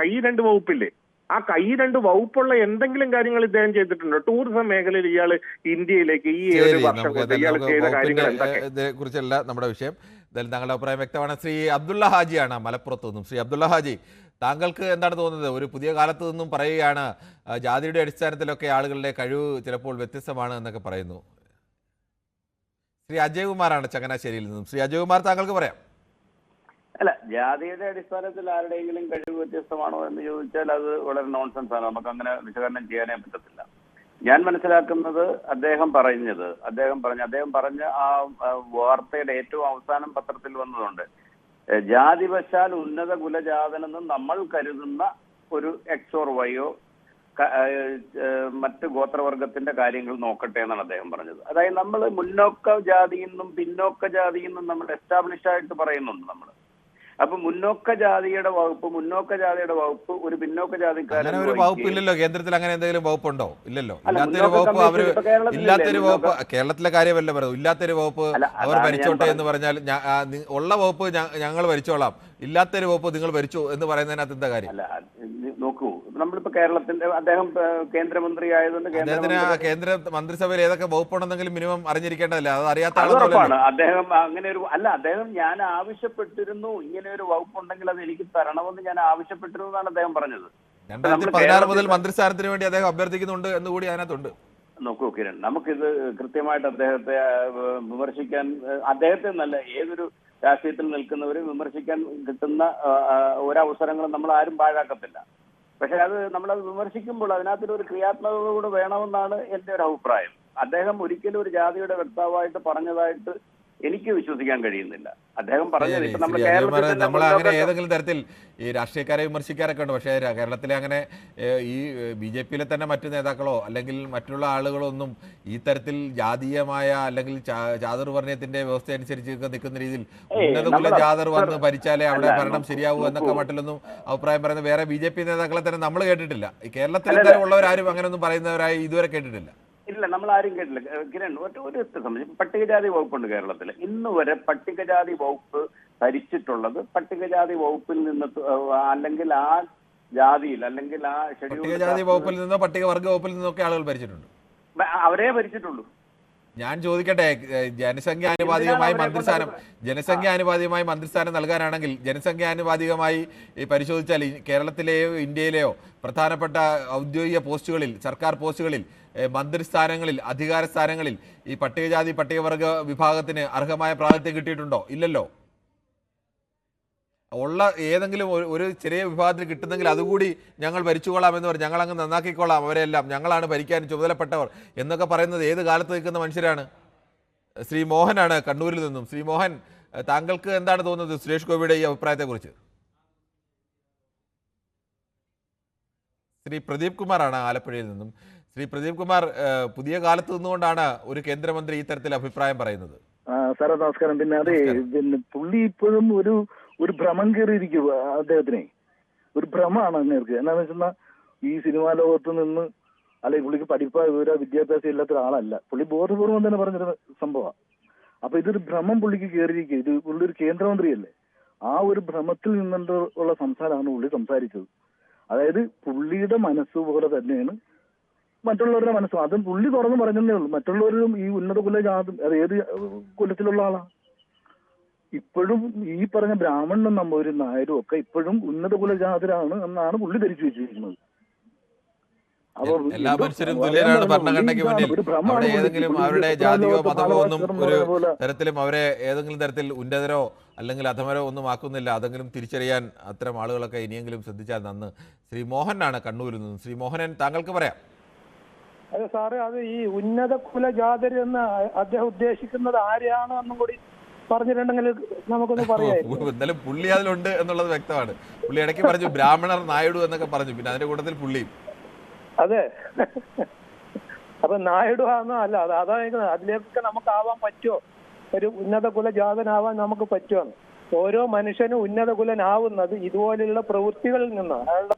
കൈ 2 വകുപ്പില്ലേ? ആ കൈ 2 വകുപ്പുള്ള എന്തെങ്കിലും കാര്യങ്ങൾ ഇദ്ദേഹം ചെയ്തിട്ടുണ്ടോ? ടൂറിസം മേഖലയിൽ ഇയാൾ ഇന്ത്യയിലേക്ക് ഈ ഒരു വർഷം കൊണ്ട് ഇയാൾ ചെയ്ത കാര്യങ്ങൾ ഇതിനെ കുറിച്ചല്ല നമ്മുടെ വിഷയം. എന്തായാലും താങ്കളുടെ അഭിപ്രായം വ്യക്തമാണ്. ശ്രീ അബ്ദുള്ള ഹാജിയാണ് മലപ്പുറത്ത് നിന്നും. ശ്രീ അബ്ദുള്ള ഹാജി, താങ്കൾക്ക് എന്താണ് തോന്നുന്നത്? ഒരു പുതിയ കാലത്ത് നിന്നും പറയുകയാണ് ജാതിയുടെ അടിസ്ഥാനത്തിലൊക്കെ ആളുകളുടെ കഴിവ് ചിലപ്പോൾ വ്യത്യസ്തമാണ് എന്നൊക്കെ പറയുന്നു. ശ്രീ അജയ് കുമാറാണ് ചങ്ങനാശ്ശേരിയിൽ നിന്നും. ശ്രീ അജയ് കുമാർ, താങ്കൾക്ക് പറയാം. അല്ല, ജാതിയുടെ അടിസ്ഥാനത്തിൽ ആരുടെയെങ്കിലും കഴിവ് വ്യത്യസ്തമാണോ എന്ന് ചോദിച്ചാൽ അത് വളരെ നോൺസെൻസ് ആണ്. നമുക്ക് അങ്ങനെ വിശകലനം ചെയ്യാനേ പറ്റത്തില്ല. ഞാൻ മനസ്സിലാക്കുന്നത് അദ്ദേഹം പറഞ്ഞ ആ വാർത്തയുടെ ഏറ്റവും അവസാനം പത്രത്തിൽ വന്നതുണ്ട്. ജാതിവശാൽ ഉന്നത കുലജാതനെന്ന് നമ്മൾ കരുതുന്ന ഒരു X or Y മറ്റ് ഗോത്രവർഗത്തിന്റെ കാര്യങ്ങൾ നോക്കട്ടെ എന്നാണ് അദ്ദേഹം പറഞ്ഞത്. അതായത് നമ്മൾ മുന്നോക്ക ജാതിയെന്നും പിന്നോക്ക ജാതിയെന്നും നമ്മൾ എസ്റ്റാബ്ലിഷ് ആയിട്ട് പറയുന്നുണ്ട് നമ്മൾ. അപ്പൊ മുന്നോക്ക ജാതിയുടെ വകുപ്പ് ഒരു പിന്നോക്ക ജാതിക്കാരൻ അങ്ങനെ ഒരു വകുപ്പില്ലല്ലോ കേന്ദ്രത്തിൽ. അങ്ങനെ എന്തെങ്കിലും വകുപ്പുണ്ടോ? ഇല്ലല്ലോ. ഇല്ലാത്തൊരു വകുപ്പ് ഇല്ലാത്തൊരു വകുപ്പ് കേരളത്തിലെ കാര്യമല്ല പറയുന്നത്. ഇല്ലാത്തൊരു വകുപ്പ് അവർ ഭരിച്ചോട്ടെ എന്ന് പറഞ്ഞാൽ ഉള്ള വകുപ്പ് ഞങ്ങൾ ഭരിച്ചോളാം, ഇല്ലാത്തൊരു വകുപ്പ് നിങ്ങൾ ഭരിച്ചു എന്ന് പറയുന്നതിനകത്ത് എന്താ കാര്യം? അല്ല നോക്കൂ, നമ്മളിപ്പോ കേരളത്തിന്റെ അദ്ദേഹം കേന്ദ്രമന്ത്രി ആയതുകൊണ്ട് കേന്ദ്ര മന്ത്രിസഭയിൽ ഏതൊക്കെ വകുപ്പുണ്ടെന്നെങ്കിലും മിനിമം അറിഞ്ഞിരിക്കേണ്ടതല്ലേ? അത് അറിയാത്ത ഉറപ്പാണ്. അദ്ദേഹം അങ്ങനെ ഒരു അദ്ദേഹം ഞാൻ ആവശ്യപ്പെട്ടിരുന്നു ഇങ്ങനെ ഒരു വകുപ്പുണ്ടെങ്കിൽ അത് എനിക്ക് തരണമെന്ന് ഞാൻ ആവശ്യപ്പെട്ടിരുന്നു എന്നാണ് അദ്ദേഹം പറഞ്ഞത്. 2016 മുതൽ മന്ത്രിസ്ഥാനത്തിന് വേണ്ടി അദ്ദേഹം അഭ്യർത്ഥിക്കുന്നുണ്ട് എന്ന് കൂടി അതിനകത്തുണ്ട്. നോക്കൂ കിരൺ, നമുക്കിത് കൃത്യമായിട്ട് അദ്ദേഹത്തെ വിമർശിക്കാൻ, അദ്ദേഹത്തെ നല്ല ഏതൊരു രാഷ്ട്രീയത്തിൽ നിൽക്കുന്നവരെ വിമർശിക്കാൻ കിട്ടുന്ന ഒരവസരങ്ങളും നമ്മൾ ആരും പാഴാക്കത്തില്ല. പക്ഷെ നമ്മളത് വിമർശിക്കുമ്പോൾ അതിനകത്തൊരു ക്രിയാത്മകത കൂടെ വേണമെന്നാണ് എൻ്റെ ഒരു അഭിപ്രായം. അദ്ദേഹം ഒരിക്കലും ഒരു ജാതിയുടെ വക്താവായിട്ട് പറഞ്ഞതായിട്ട് എനിക്ക് വിശ്വസിക്കാൻ കഴിയുന്നില്ല. അദ്ദേഹം പറഞ്ഞത് ഇപ്പൊ നമ്മൾ അങ്ങനെ ഏതെങ്കിലും തരത്തിൽ ഈ രാഷ്ട്രീയക്കാരെ വിമർശിക്കാറൊക്കെ ഉണ്ട്. പക്ഷേ കേരളത്തിലെ അങ്ങനെ ഈ BJP-യിലെ തന്നെ മറ്റു നേതാക്കളോ അല്ലെങ്കിൽ മറ്റുള്ള ആളുകളോ ഒന്നും ഈ തരത്തിൽ ജാതീയമായ അല്ലെങ്കിൽ ചാതുർവർണ്ണയത്തിന്റെ വ്യവസ്ഥ അനുസരിച്ച് നിൽക്കുന്ന രീതിയിൽ ഉന്നതകുല ജാതർ വന്ന് ഭരിച്ചാലേ അവിടെ ഭരണം ശരിയാവൂ എന്നൊക്കെ മട്ടിലൊന്നും അഭിപ്രായം പറയുന്ന വേറെ BJP നേതാക്കളെ തന്നെ നമ്മൾ കേട്ടിട്ടില്ല. ഈ കേരളത്തിൽ തന്നെ ഉള്ളവരാരും അങ്ങനെ ഒന്നും പറയുന്നവരായി ഇതുവരെ കേട്ടിട്ടില്ല. ഇല്ല, നമ്മൾ ആരും കേട്ടില്ല. കിരൺ, ഒരു സംബന്ധിച്ച് പട്ടികജാതി വകുപ്പുണ്ട് കേരളത്തിൽ. ഇന്ന് വരെ പട്ടികജാതി വകുപ്പ് ഭരിച്ചിട്ടുള്ളത് പട്ടികജാതി വകുപ്പിൽ നിന്ന് അല്ലെങ്കിൽ ആ ജാതിയിൽ അല്ലെങ്കിൽ ആ പട്ടികജാതി വകുപ്പിൽ നിന്നോ പട്ടികവർഗ വകുപ്പിൽ നിന്നൊക്കെ ആളുകൾ ഭരിച്ചിട്ടുണ്ട്. അവരേ ഭരിച്ചിട്ടുള്ളൂ. ഞാൻ ചോദിക്കട്ടെ, ജനസംഖ്യാനുപാതികമായി മന്ത്രിസ്ഥാനം നൽകാനാണെങ്കിൽ ജനസംഖ്യാനുപാതികമായി പരിശോധിച്ചാൽ കേരളത്തിലെയോ ഇന്ത്യയിലെയോ പ്രധാനപ്പെട്ട ഔദ്യോഗിക പോസ്റ്റുകളിൽ, സർക്കാർ പോസ്റ്റുകളിൽ, മന്ത്രിസ്ഥാനങ്ങളിൽ, അധികാര സ്ഥാനങ്ങളിൽ ഈ പട്ടികജാതി പട്ടികവർഗ വിഭാഗത്തിന് അർഹമായ പ്രാതിനിധ്യം കിട്ടിയിട്ടുണ്ടോ? ഇല്ലല്ലോ. ഉള്ള ഏതെങ്കിലും ഒരു ചെറിയ വിഭാഗത്തിൽ കിട്ടുന്നെങ്കിൽ അതുകൂടി ഞങ്ങൾ ഭരിച്ചുകൊള്ളാം എന്ന് പറഞ്ഞ് ഞങ്ങൾ അങ്ങ് നന്നാക്കിക്കൊള്ളാം അവരെല്ലാം, ഞങ്ങളാണ് ഭരിക്കാൻ ചുമതലപ്പെട്ടവർ എന്നൊക്കെ പറയുന്നത് ഏത് കാലത്ത് നിൽക്കുന്ന മനുഷ്യരാണ്? ശ്രീ മോഹനാണ് കണ്ണൂരിൽ നിന്നും. ശ്രീ മോഹൻ, താങ്കൾക്ക് എന്താണ് തോന്നുന്നത് സുരേഷ് ഗോപിയുടെ ഈ അഭിപ്രായത്തെക്കുറിച്ച്? ശ്രീ പ്രദീപ് കുമാറാണ് ആലപ്പുഴയിൽ നിന്നും. ശ്രീ പ്രദീപ് കുമാർ, പുതിയ കാലത്ത് നിന്നുകൊണ്ടാണ് ഒരു കേന്ദ്രമന്ത്രി ഈ തരത്തിൽ അഭിപ്രായം പറയുന്നത്. സാറേ നമസ്കാരം. പിന്നെ പുള്ളി ഇപ്പോഴും ഒരു ഭ്രമം കയറിയിരിക്കുക. അദ്ദേഹത്തിനെ ഒരു ഭ്രമമാണ് അങ്ങേർക്ക്. എന്താണെന്ന് വെച്ചാൽ ഈ സിനിമാ ലോകത്ത് നിന്ന് അല്ലെങ്കിൽ പുള്ളിക്ക് വിദ്യാഭ്യാസം ഇല്ലാത്ത ഒരാളല്ല. പുള്ളി ബോധപൂർവം തന്നെ പറഞ്ഞൊരു സംഭവമാണ്. അപ്പൊ ഇതൊരു ഭ്രമം പുള്ളിക്ക് കയറിയിരിക്കുക. ഇത് പുള്ളി ഒരു കേന്ദ്രമന്ത്രിയല്ലേ, ആ ഒരു ഭ്രമത്തിൽ നിന്നുള്ള സംസാരമാണ് പുള്ളി സംസാരിച്ചത്. അതായത് പുള്ളിയുടെ മനസ്സുപോലെ തന്നെയാണ് മറ്റുള്ളവരുടെ മനസ്സും. അതും പുള്ളി തുറന്നു പറഞ്ഞതേ ഉള്ളൂ. മറ്റുള്ളവരും ഈ ഉന്നത കുല ജാതി അത് ഏത് കുലത്തിലുള്ള ആളാണ്. ഇപ്പോഴും ഈ പറഞ്ഞ ബ്രാഹ്മണനും നമ്പൂരും നായരും ഒക്കെ ഇപ്പോഴും ഉന്നത കുലജാതരാണ് എന്നാണ് പുള്ളി ധരിച്ചു വെച്ചിരിക്കുന്നത്. എല്ലാ മനുഷ്യരും തുല്യരാണ് ഭരണഘടനയ്ക്ക് മുന്നിൽ. അവിടെ ഏതെങ്കിലും അവരുടെ ജാതിയോ മതമോ ഒന്നും ഒരു തരത്തിലും അവരെ ഏതെങ്കിലും തരത്തിൽ ഉന്നതരോ അല്ലെങ്കിൽ അധമരോ ഒന്നും ആക്കുന്നില്ല. അതെങ്കിലും തിരിച്ചറിയാൻ അത്തരം ആളുകളൊക്കെ ഇനിയെങ്കിലും ശ്രദ്ധിച്ചാൽ നന്ന്. ശ്രീ മോഹനാണ് കണ്ണൂരിൽ നിന്നും. ശ്രീ മോഹനൻ, താങ്കൾക്ക് പറയാം. അതെ സാറേ, അത് ഈ ഉന്നത കുലജാതര് എന്ന് അദ്ദേഹം ഉദ്ദേശിക്കുന്നത് ആരെയാണ് എന്നും കൂടി പറഞ്ഞിട്ടുണ്ടെങ്കിൽ നമുക്കൊന്ന് പറയാം. എന്തായാലും പുള്ളി അതിലുണ്ട് എന്നുള്ളത് വ്യക്തമാണ്. പുള്ളി ഇടയ്ക്ക് പറഞ്ഞു ബ്രാഹ്മണർ നായിഡു എന്നൊക്കെ പറഞ്ഞു, പിന്നെ അതിന്റെ കൂട്ടത്തിൽ പുള്ളിയും. അതെ, അപ്പൊ നായിഡു ആണോ? അല്ല, അതായത് അതിലേക്കൊക്കെ നമുക്ക് ആവാൻ പറ്റുമോ? ഒരു ഉന്നത കുലജാതനാവാൻ നമുക്ക് പറ്റുമോ? ഓരോ മനുഷ്യനും ഉന്നത കുലനാവുന്നത് ഇതുപോലെയുള്ള പ്രവൃത്തികളിൽ നിന്ന്, അയാളുടെ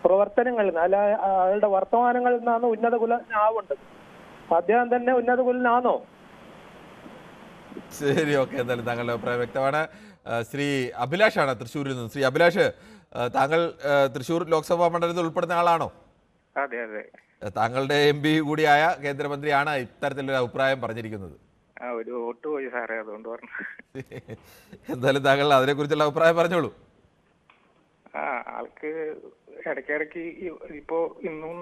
പ്രവർത്തനങ്ങളിൽ നിന്ന്, അല്ല അയാളുടെ വർത്തമാനങ്ങളിൽ നിന്നാണ് ഉന്നത കുലനാവേണ്ടത്. അദ്ദേഹം തന്നെ ഉന്നത കുലനാണോ? ശരി, ഓക്കെ. എന്തായാലും താങ്കളുടെ അഭിപ്രായം വ്യക്തമാണ്. ശ്രീ അഭിലാഷാണ് തൃശ്ശൂരിൽ നിന്ന്. ശ്രീ അഭിലാഷ്, താങ്കൾ തൃശ്ശൂർ ലോക്സഭാ മണ്ഡലത്തിൽ ഉൾപ്പെടുന്ന ആളാണോ? അതെ അതെ. താങ്കളുടെ MP കൂടിയായ കേന്ദ്രമന്ത്രിയാണ് ഇത്തരത്തിലൊരു അഭിപ്രായം പറഞ്ഞിരിക്കുന്നത്. ഒരു വോട്ട് പോയി സാറേ, അതുകൊണ്ട് പറഞ്ഞു. എന്തായാലും താങ്കൾ അതിനെക്കുറിച്ചുള്ള അഭിപ്രായം പറഞ്ഞോളൂ. ആൾക്ക് ഇടയ്ക്കിടയ്ക്ക് ഇപ്പോ ഇന്നും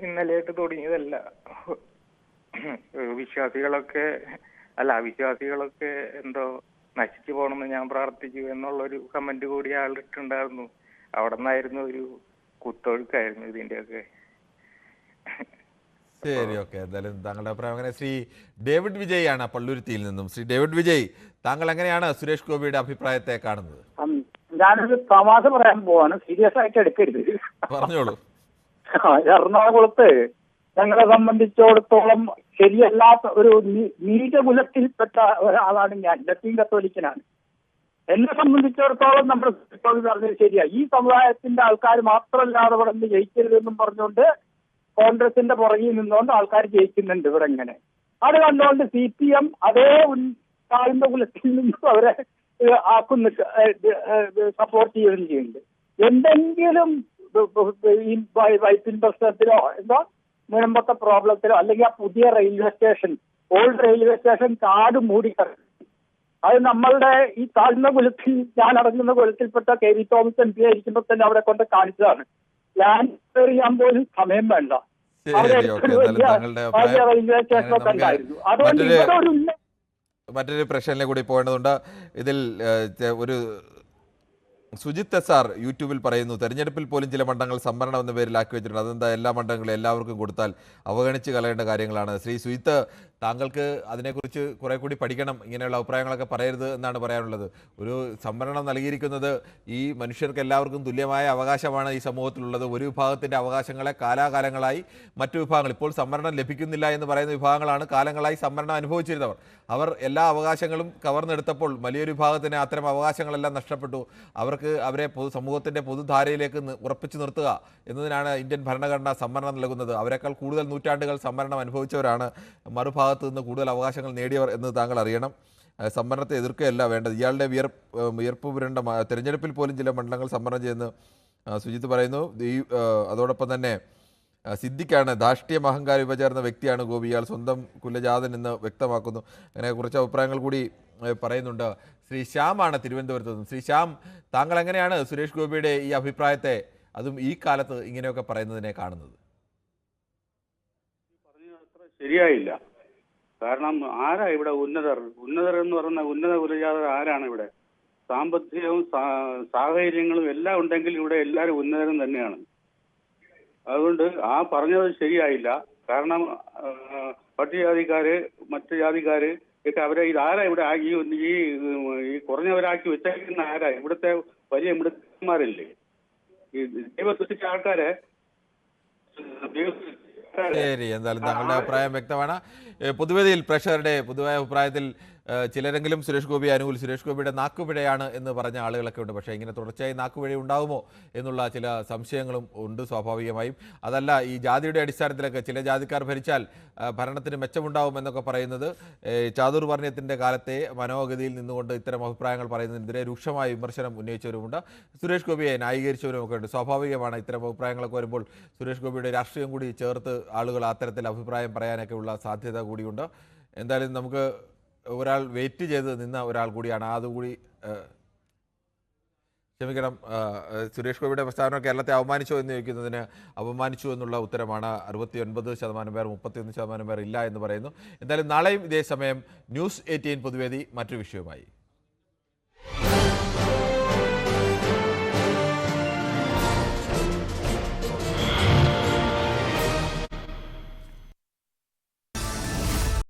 ഇന്നലെയായിട്ട് തുടങ്ങിയതല്ല. അവിശ്വാസികളൊക്കെ എന്തോ നശിച്ചു പോകണമെന്ന് ഞാൻ പ്രാർത്ഥിച്ചു എന്നുള്ളൊരു കമന്റ് കൂടി ആളിട്ടുണ്ടായിരുന്നു. അവിടെ നിന്നായിരുന്നു ഒരു കുത്തൊഴുക്കായിരുന്നു ഇതിന്റെയൊക്കെ. ശരി, ഓക്കെ. എന്തായാലും താങ്കളുടെ അഭിപ്രായം അങ്ങനെ. ശ്രീ ഡേവിഡ് വിജയ് ആണ് പള്ളുരുത്തിയിൽ നിന്നും. ശ്രീ ഡേവിഡ് വിജയ്, താങ്കൾ എങ്ങനെയാണ് സുരേഷ് ഗോപിയുടെ അഭിപ്രായത്തെ കാണുന്നത്? ഞാനൊരു തമാശ പറയാൻ പോവാണ്, സീരിയസ് ആയിട്ട് എടുക്കരുത്. പറഞ്ഞോളൂ. എറണാകുളത്ത് ഞങ്ങളെ സംബന്ധിച്ചിടത്തോളം ശരിയല്ലാത്ത ഒരു നീചകുലത്തിൽപ്പെട്ട ഒരാളാണ് ഞാൻ. ലത്തീൻ കത്തോലിക്കനാണ്. എന്നെ സംബന്ധിച്ചിടത്തോളം നമ്മുടെ പറഞ്ഞത് ശരിയാ. ഈ സമുദായത്തിന്റെ ആൾക്കാർ മാത്രമല്ലാതെ ഇവിടെ നിന്ന് ജയിക്കരുതെന്നും പറഞ്ഞുകൊണ്ട് കോൺഗ്രസിന്റെ പുറകിൽ നിന്നുകൊണ്ട് ആൾക്കാർ ജയിക്കുന്നുണ്ട് ഇവിടെ ഇങ്ങനെ. അത് കണ്ടുകൊണ്ട് CPM അതേ താഴ്ന്ന കുലത്തിൽ നിന്നും അവരെ ആക്കുന്നു, സപ്പോർട്ട് ചെയ്യുകയും ചെയ്യുന്നുണ്ട്. എന്തെങ്കിലും ഈ വൈപ്പിൻ പ്രശ്നത്തിലോ എന്തോ മുനമ്പത്തെ പ്രോബ്ലത്തിലോ അല്ലെങ്കിൽ ആ പുതിയ railway station, old railway station കാട് മൂടിക്കിടക്കും. അത് നമ്മളുടെ ഈ താഴ്ന്ന കുലത്തിൽ, ഞാൻ അടങ്ങുന്ന കുലത്തിൽപ്പെട്ട KV തോമസ് MP ആയിരിക്കുമ്പോൾ തന്നെ അവിടെ കൊണ്ട് കാണിച്ചതാണ്. ലാൻഡ് ചെയ്യാൻ പോലും സമയം വേണ്ട. അവിടെ വലിയ റെയിൽവേ സ്റ്റേഷനൊക്കെ ഉണ്ടായിരുന്നു. അതുകൊണ്ട് ഇവിടെ ഒരു മറ്റൊരു പ്രശ്നത്തിലേക്ക് കൂടി പോകേണ്ടതുണ്ട്. ഇതിൽ ഒരു സുജിത് SR യൂട്യൂബിൽ പറയുന്നു, തെരഞ്ഞെടുപ്പിൽ പോലും ചില മണ്ഡലങ്ങൾ സംവരണം എന്ന പേരിലാക്കി വെച്ചിട്ടുണ്ട്. അതെന്താ എല്ലാ മണ്ഡലങ്ങളും എല്ലാവർക്കും കൊടുത്താൽ അവഗണിച്ച് കളയേണ്ട കാര്യങ്ങളാണ്. ശ്രീ സുജിത്ത്, താങ്കൾക്ക് അതിനെക്കുറിച്ച് കുറെ കൂടി പഠിക്കണം, ഇങ്ങനെയുള്ള അഭിപ്രായങ്ങളൊക്കെ പറയരുത് എന്നാണ് പറയാനുള്ളത്. ഒരു സംവരണം നൽകിയിരിക്കുന്നത് ഈ മനുഷ്യർക്ക് എല്ലാവർക്കും തുല്യമായ അവകാശമാണ് ഈ സമൂഹത്തിലുള്ളത്. ഒരു വിഭാഗത്തിൻ്റെ അവകാശങ്ങളെ കാലാകാലങ്ങളായി മറ്റു വിഭാഗങ്ങൾ, ഇപ്പോൾ സംവരണം ലഭിക്കുന്നില്ല എന്ന് പറയുന്ന വിഭാഗങ്ങളാണ് കാലങ്ങളായി സംവരണം അനുഭവിച്ചിരുന്നവർ. അവർ എല്ലാ അവകാശങ്ങളും കവർന്നെടുത്തപ്പോൾ വലിയൊരു വിഭാഗത്തിന് അത്തരം അവകാശങ്ങളെല്ലാം നഷ്ടപ്പെട്ടു. അവർക്ക് അവരെ സമൂഹത്തിൻ്റെ പൊതുധാരയിലേക്ക് ഉറപ്പിച്ചു നിർത്തുക എന്നതിനാണ് ഇന്ത്യൻ ഭരണഘടന സംവരണം നൽകുന്നത്. അവരെക്കാൾ കൂടുതൽ നൂറ്റാണ്ടുകൾ സംവരണം അനുഭവിച്ചവരാണ് മറുഭാഗത്ത് നിന്ന് കൂടുതൽ അവകാശങ്ങൾ നേടിയവർ എന്ന് താങ്കൾ അറിയണം. സംവരണത്തെ എതിർക്കുകയല്ല വേണ്ടത്. ഇയാളുടെ വിയർപ്പ് പുരണ്ട തെരഞ്ഞെടുപ്പിൽ പോലും ചില മണ്ഡലങ്ങൾ സംവരണം ചെയ്യുന്ന സുജിത്ത് പറയുന്നു. അതോടൊപ്പം തന്നെ സിദ്ദിഖാണ് ധാർഷ്ട്യം അഹങ്കാരം ഇവ ചേർന്ന വ്യക്തിയാണ് ഗോപി, ഇയാൾ സ്വന്തം കുലജാതൻ എന്ന് വ്യക്തമാക്കുന്നു. അങ്ങനെ കുറച്ച് അഭിപ്രായങ്ങൾ കൂടി പറയുന്നുണ്ട്. ശ്രീ ശ്യാമാണ് തിരുവനന്തപുരത്ത് നിന്ന്. ശ്രീ ശ്യാം, താങ്കൾ എങ്ങനെയാണ് സുരേഷ് ഗോപിയുടെ ഈ അഭിപ്രായത്തെ, അതും ഈ കാലത്ത് ഇങ്ങനെയൊക്കെ പറയുന്നതിനെ കാണുന്നത്? ശരിയായില്ല. കാരണം ആരാ ഇവിടെ ഉന്നതർ എന്ന് പറയുന്ന ഉന്നത കുലജാതർ ആരാണ് ഇവിടെ? സാമ്പത്തികവും സാഹചര്യങ്ങളും എല്ലാം ഉണ്ടെങ്കിൽ ഇവിടെ എല്ലാവരും ഉന്നതരും തന്നെയാണ്. അതുകൊണ്ട് ആ പറഞ്ഞത് ശരിയായില്ല. കാരണം പട്ടികജാതിക്കാര് മറ്റു ജാതിക്കാര് ഒക്കെ അവരെ ഇതാരാ ഇവിടെ ഈ കുറഞ്ഞവരാക്കി വെച്ചേക്കുന്ന ആരാ? ഇവിടുത്തെ വലിയ മിടുക്കന്മാരില്ലേ ഈ ദൈവം സൃഷ്ടിച്ച ആൾക്കാരെ? ശരി, എന്തായാലും താങ്കളുടെ അഭിപ്രായം വ്യക്തമാണ്. പൊതുവേദിയിൽ പ്രേക്ഷകരുടെ പൊതുവായ അഭിപ്രായത്തിൽ ചിലരെങ്കിലും സുരേഷ് ഗോപിയെ അനുകൂലിച്ച് സുരേഷ് ഗോപിയുടെ നാക്കുപിഴയാണ് എന്ന് പറഞ്ഞ ആളുകളൊക്കെ ഉണ്ട്. പക്ഷേ ഇങ്ങനെ തുടർച്ചയായി നാക്കുപിഴ ഉണ്ടാകുമോ എന്നുള്ള ചില സംശയങ്ങളും ഉണ്ട് സ്വാഭാവികമായും. അതല്ല, ഈ ജാതിയുടെ അടിസ്ഥാനത്തിലൊക്കെ ചില ജാതിക്കാർ ഭരിച്ചാൽ ഭരണത്തിന് മെച്ചമുണ്ടാവും എന്നൊക്കെ പറയുന്നത് ചാതുർവർണ്ണയത്തിൻ്റെ കാലത്തെ മനോഗതിയിൽ നിന്നുകൊണ്ട് ഇത്തരം അഭിപ്രായങ്ങൾ പറയുന്നതിനെതിരെ രൂക്ഷമായ വിമർശനം ഉന്നയിച്ചവരുമുണ്ട്. സുരേഷ് ഗോപിയെ ന്യായീകരിച്ചവരുമൊക്കെ ഉണ്ട്. സ്വാഭാവികമാണ്, ഇത്തരം അഭിപ്രായങ്ങളൊക്കെ വരുമ്പോൾ സുരേഷ് ഗോപിയുടെ രാഷ്ട്രീയം കൂടി ചേർത്ത് ആളുകൾ അത്തരത്തിൽ അഭിപ്രായം പറയാനൊക്കെ ഉള്ള സാധ്യത കൂടിയുണ്ട്. എന്തായാലും നമുക്ക് ഒരാൾ വെയിറ്റ് ചെയ്ത് നിന്ന ഒരാൾ കൂടിയാണ്, അതുകൂടി ക്ഷമിക്കണം. സുരേഷ് ഗോപിയുടെ പ്രസ്താവന കേരളത്തെ അവമാനിച്ചോ എന്ന് ചോദിക്കുന്നതിന് അപമാനിച്ചു എന്നുള്ള ഉത്തരമാണ്. 69% പേർ, 31% പേർ ഇല്ല എന്ന് പറയുന്നു. എന്തായാലും നാളെയും ഇതേ സമയം ന്യൂസ് 18 പൊതുവേദി മറ്റൊരു വിഷയവുമായി.